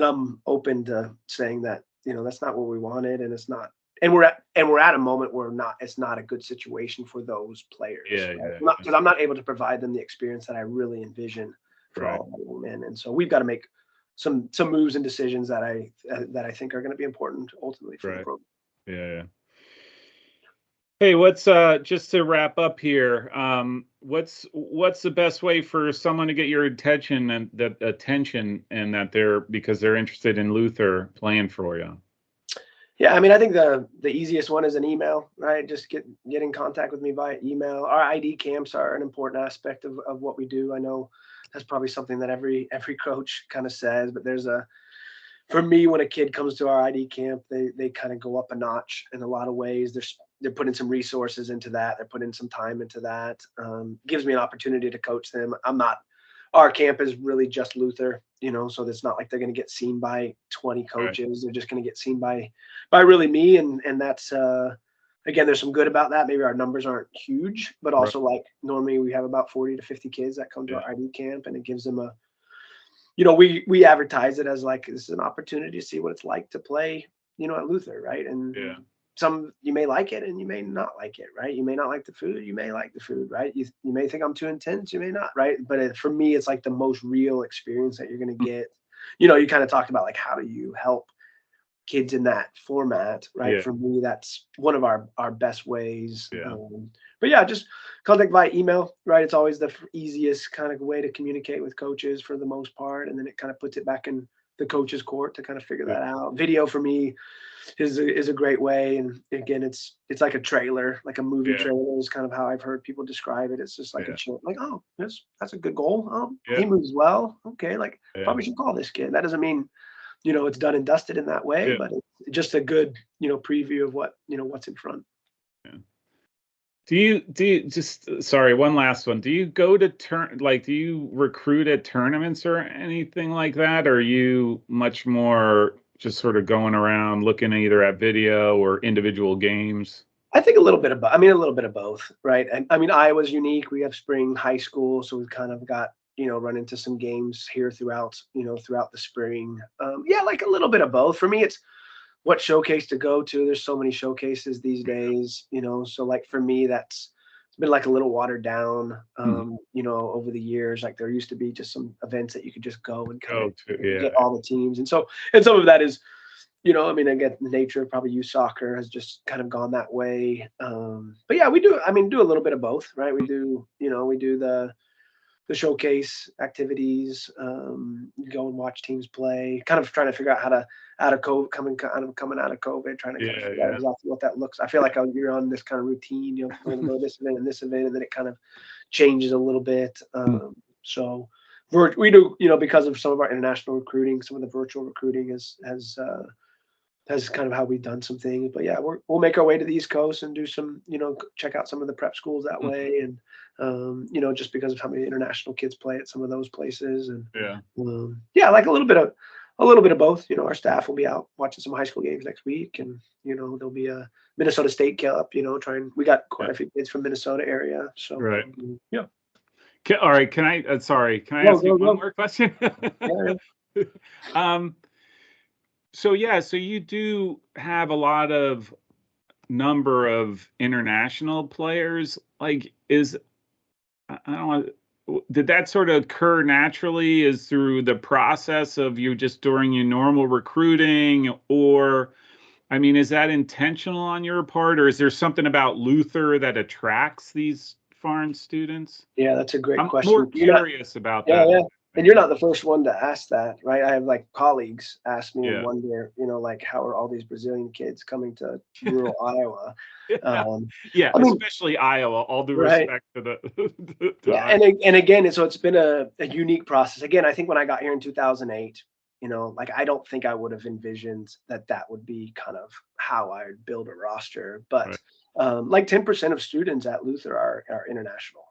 I'm open to saying that, that's not what we wanted, and it's not, and we're at a moment where it's not a good situation for those players, because I'm not able to provide them the experience that I really envision for all of them. And so we've got to make some moves and decisions that I think are going to be important ultimately for the program. Hey, what's just to wrap up here, what's the best way for someone to get your attention, and that they're, because they're interested in Luther playing for you? Yeah, I mean, I think the easiest one is an email, right? Just get in contact with me via email. Our ID camps are an important aspect of what we do. I know that's probably something that every coach kind of says, but for me, when a kid comes to our ID camp, they kind of go up a notch in a lot of ways. They're putting some resources into that. They're putting some time into that. Gives me an opportunity to coach them. Our camp is really just Luther, so it's not like they're going to get seen by 20 coaches. Right. They're just going to get seen by really me. And that's, again, there's some good about that. Maybe our numbers aren't huge, but also like normally we have about 40 to 50 kids that come to our ID camp, and it gives them we advertise it as like, this is an opportunity to see what it's like to play, at Luther. Right. And some, you may like it and you may not like it, right? You may not like the food, you may like the food, right? You may think I'm too intense, you may not, right? But for me, it's like the most real experience that you're going to get. You kind of talked about like, how do you help kids in that format, right? Yeah. For me, that's one of our best ways. Yeah. But yeah, just contact via email, right? It's always the easiest kind of way to communicate with coaches for the most part. And then it kind of puts it back in the coach's court to kind of figure that out. Video for me is a great way. And again, it's like a trailer, like a movie trailer is kind of how I've heard people describe it. It's just like a chill, like, oh, that's a good goal. He moves well. Okay. Like probably should call this kid. That doesn't mean, it's done and dusted in that way, but it's just a good, preview of what, what's in front. Yeah. Do you just, sorry, one last one. Do you go to do you recruit at tournaments or anything like that? Or are you much more just sort of going around looking either at video or individual games? I think a little bit of both, right? And I mean, Iowa's unique. We have spring high school, so we've kind of got, run into some games here throughout the spring. Like a little bit of both. For me, it's what showcase to go to. There's so many showcases these days, so like for me, it's been like a little watered down, over the years. Like there used to be just some events that you could just go and kind of get all the teams. And some of that is, I mean, again, the nature of probably youth soccer has just kind of gone that way. But yeah, we do a little bit of both, right? We do, we do the showcase activities, go and watch teams play, kind of trying to figure out how to, out of COVID, coming out of COVID, trying to kind of figure out exactly what that looks. I feel like you're on this kind of routine, we're going to go to this event and this event, and then it kind of changes a little bit. So we do, because of some of our international recruiting, some of the virtual recruiting has kind of how we've done some things. But yeah, we'll make our way to the East Coast and do some, check out some of the prep schools that way. And, just because of how many international kids play at some of those places. And like a little bit of both. Our staff will be out watching some high school games next week, and there'll be a Minnesota State Cup. We got quite a few kids from Minnesota area. So all right. Can I ask you one more question? So you do have a lot of number of international players. Like, did that sort of occur naturally, is through the process of you just during your normal recruiting, or, I mean, is that intentional on your part, or is there something about Luther that attracts these foreign students? Yeah, that's a great question. I'm more curious about that. Yeah. And you're not the first one to ask that, right? I have like colleagues ask me and wonder, like, how are all these Brazilian kids coming to rural Iowa? Especially Iowa. All due respect to the. And again, so it's been a unique process. Again, I think when I got here in 2008, like I don't think I would have envisioned that would be kind of how I would build a roster. But like 10% of students at Luther are international.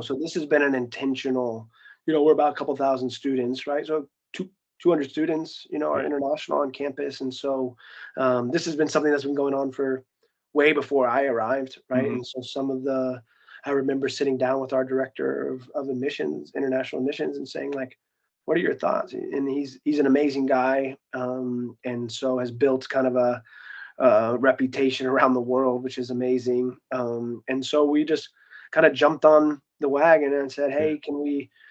So this has been an intentional. We're about a couple thousand students, right? So 200 students, are international on campus. And so this has been something that's been going on for way before I arrived, right? And so I remember sitting down with our director of admissions, international admissions, and saying like, what are your thoughts? And he's an amazing guy. And so has built kind of a reputation around the world, which is amazing. And so we just kind of jumped on the wagon and said, hey,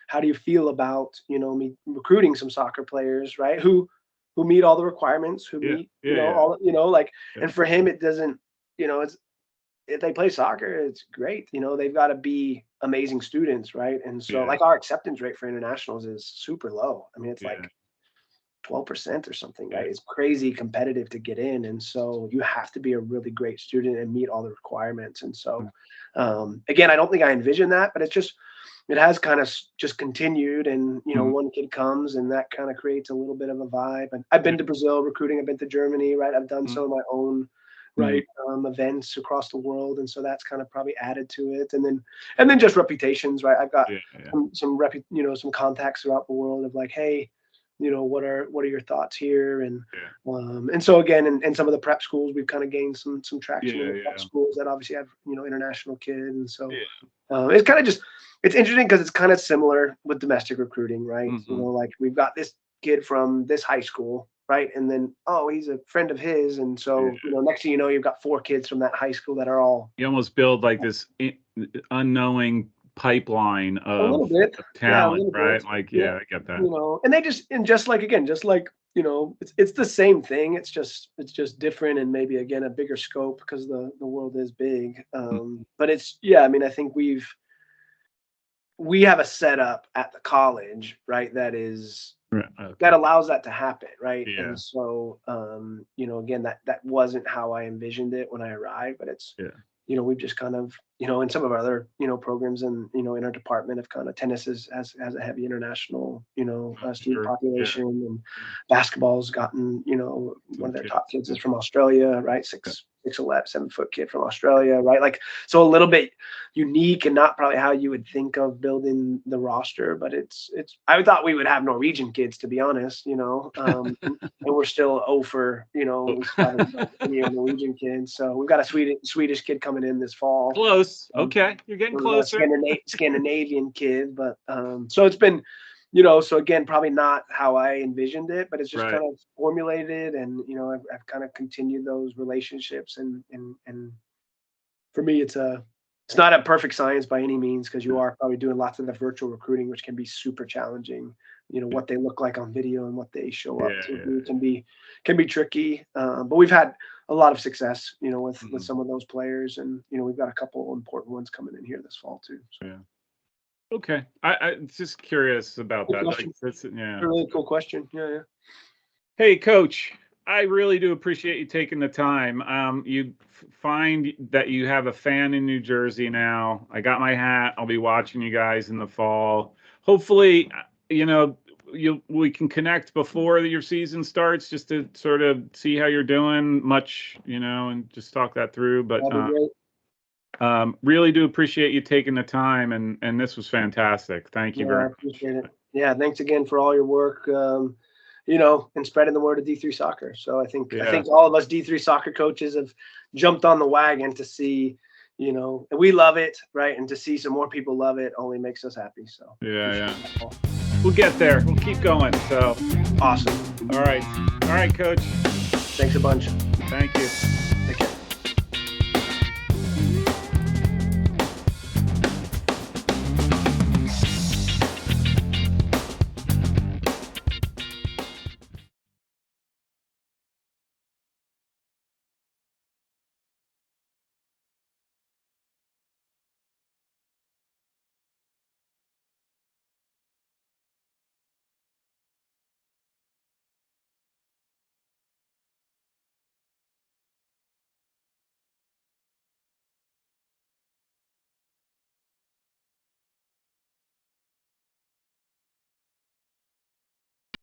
how do you feel about, me recruiting some soccer players, right? Who meet all the requirements, and for him, it doesn't, it's, if they play soccer, it's great. They've got to be amazing students, right? And so like our acceptance rate for internationals is super low. I mean, it's like 12% or something, right? It's crazy competitive to get in. And so you have to be a really great student and meet all the requirements. And so, again, I don't think I envisioned that, but it has kind of just continued. And, one kid comes and that kind of creates a little bit of a vibe. And I've been to Brazil recruiting. I've been to Germany, right? I've done some of my own, right, events across the world. And so that's kind of probably added to it. And then just reputations, right? I've got some contacts throughout the world of like, hey, what are your thoughts here? And so again, in some of the prep schools, we've kind of gained some traction in the prep schools that obviously have, international kids. And so it's kind of it's interesting because it's kind of similar with domestic recruiting, right? Like we've got this kid from this high school, right? And then, he's a friend of his. And so, next thing you know, you've got 4 kids from that high school that are all. You almost build like this unknowing pipeline of talent, right? Like, I get that. And just like it's the same thing. It's just different and maybe again a bigger scope because the world is big. But I think we have a setup at the college, right? That is that allows that to happen, right? And so again, that wasn't how I envisioned it when I arrived, but it's we've just kind of, in some of our other, programs and, in our department of kind of tennis has a heavy international, student population and basketball's gotten, one of their top kids is from Australia, right? 6'11", 7-foot kid from Australia, right? Like, so a little bit unique and not probably how you would think of building the roster, but I thought we would have Norwegian kids, to be honest, and we're still for, Norwegian kids. So we've got a Swedish kid coming in this fall. Close. Okay. You're getting closer. Scandinavian kid, but so it's been, so again, probably not how I envisioned it, but it's just kind of formulated and, I've kind of continued those relationships and for me, it's not a perfect science by any means because you are probably doing lots of the virtual recruiting, which can be super challenging. What they look like on video and what they show up to can be tricky. But we've had a lot of success, with some of those players, and we've got a couple important ones coming in here this fall too. So. Okay, I just curious about that. Like, a really cool question. Yeah. Hey, Coach, I really do appreciate you taking the time. You find that you have a fan in New Jersey now. I got my hat. I'll be watching you guys in the fall. Hopefully, we can connect before your season starts just to sort of see how you're doing and just talk that through. But really do appreciate you taking the time, and this was fantastic. Thank you very much. I appreciate it. Yeah, thanks again for all your work, and spreading the word of D3 soccer. So I think all of us D3 soccer coaches have jumped on the wagon to see, and we love it, right? And to see some more people love it only makes us happy. So we'll get there. We'll keep going. So awesome. All right, Coach. Thanks a bunch. Thank you. Take care.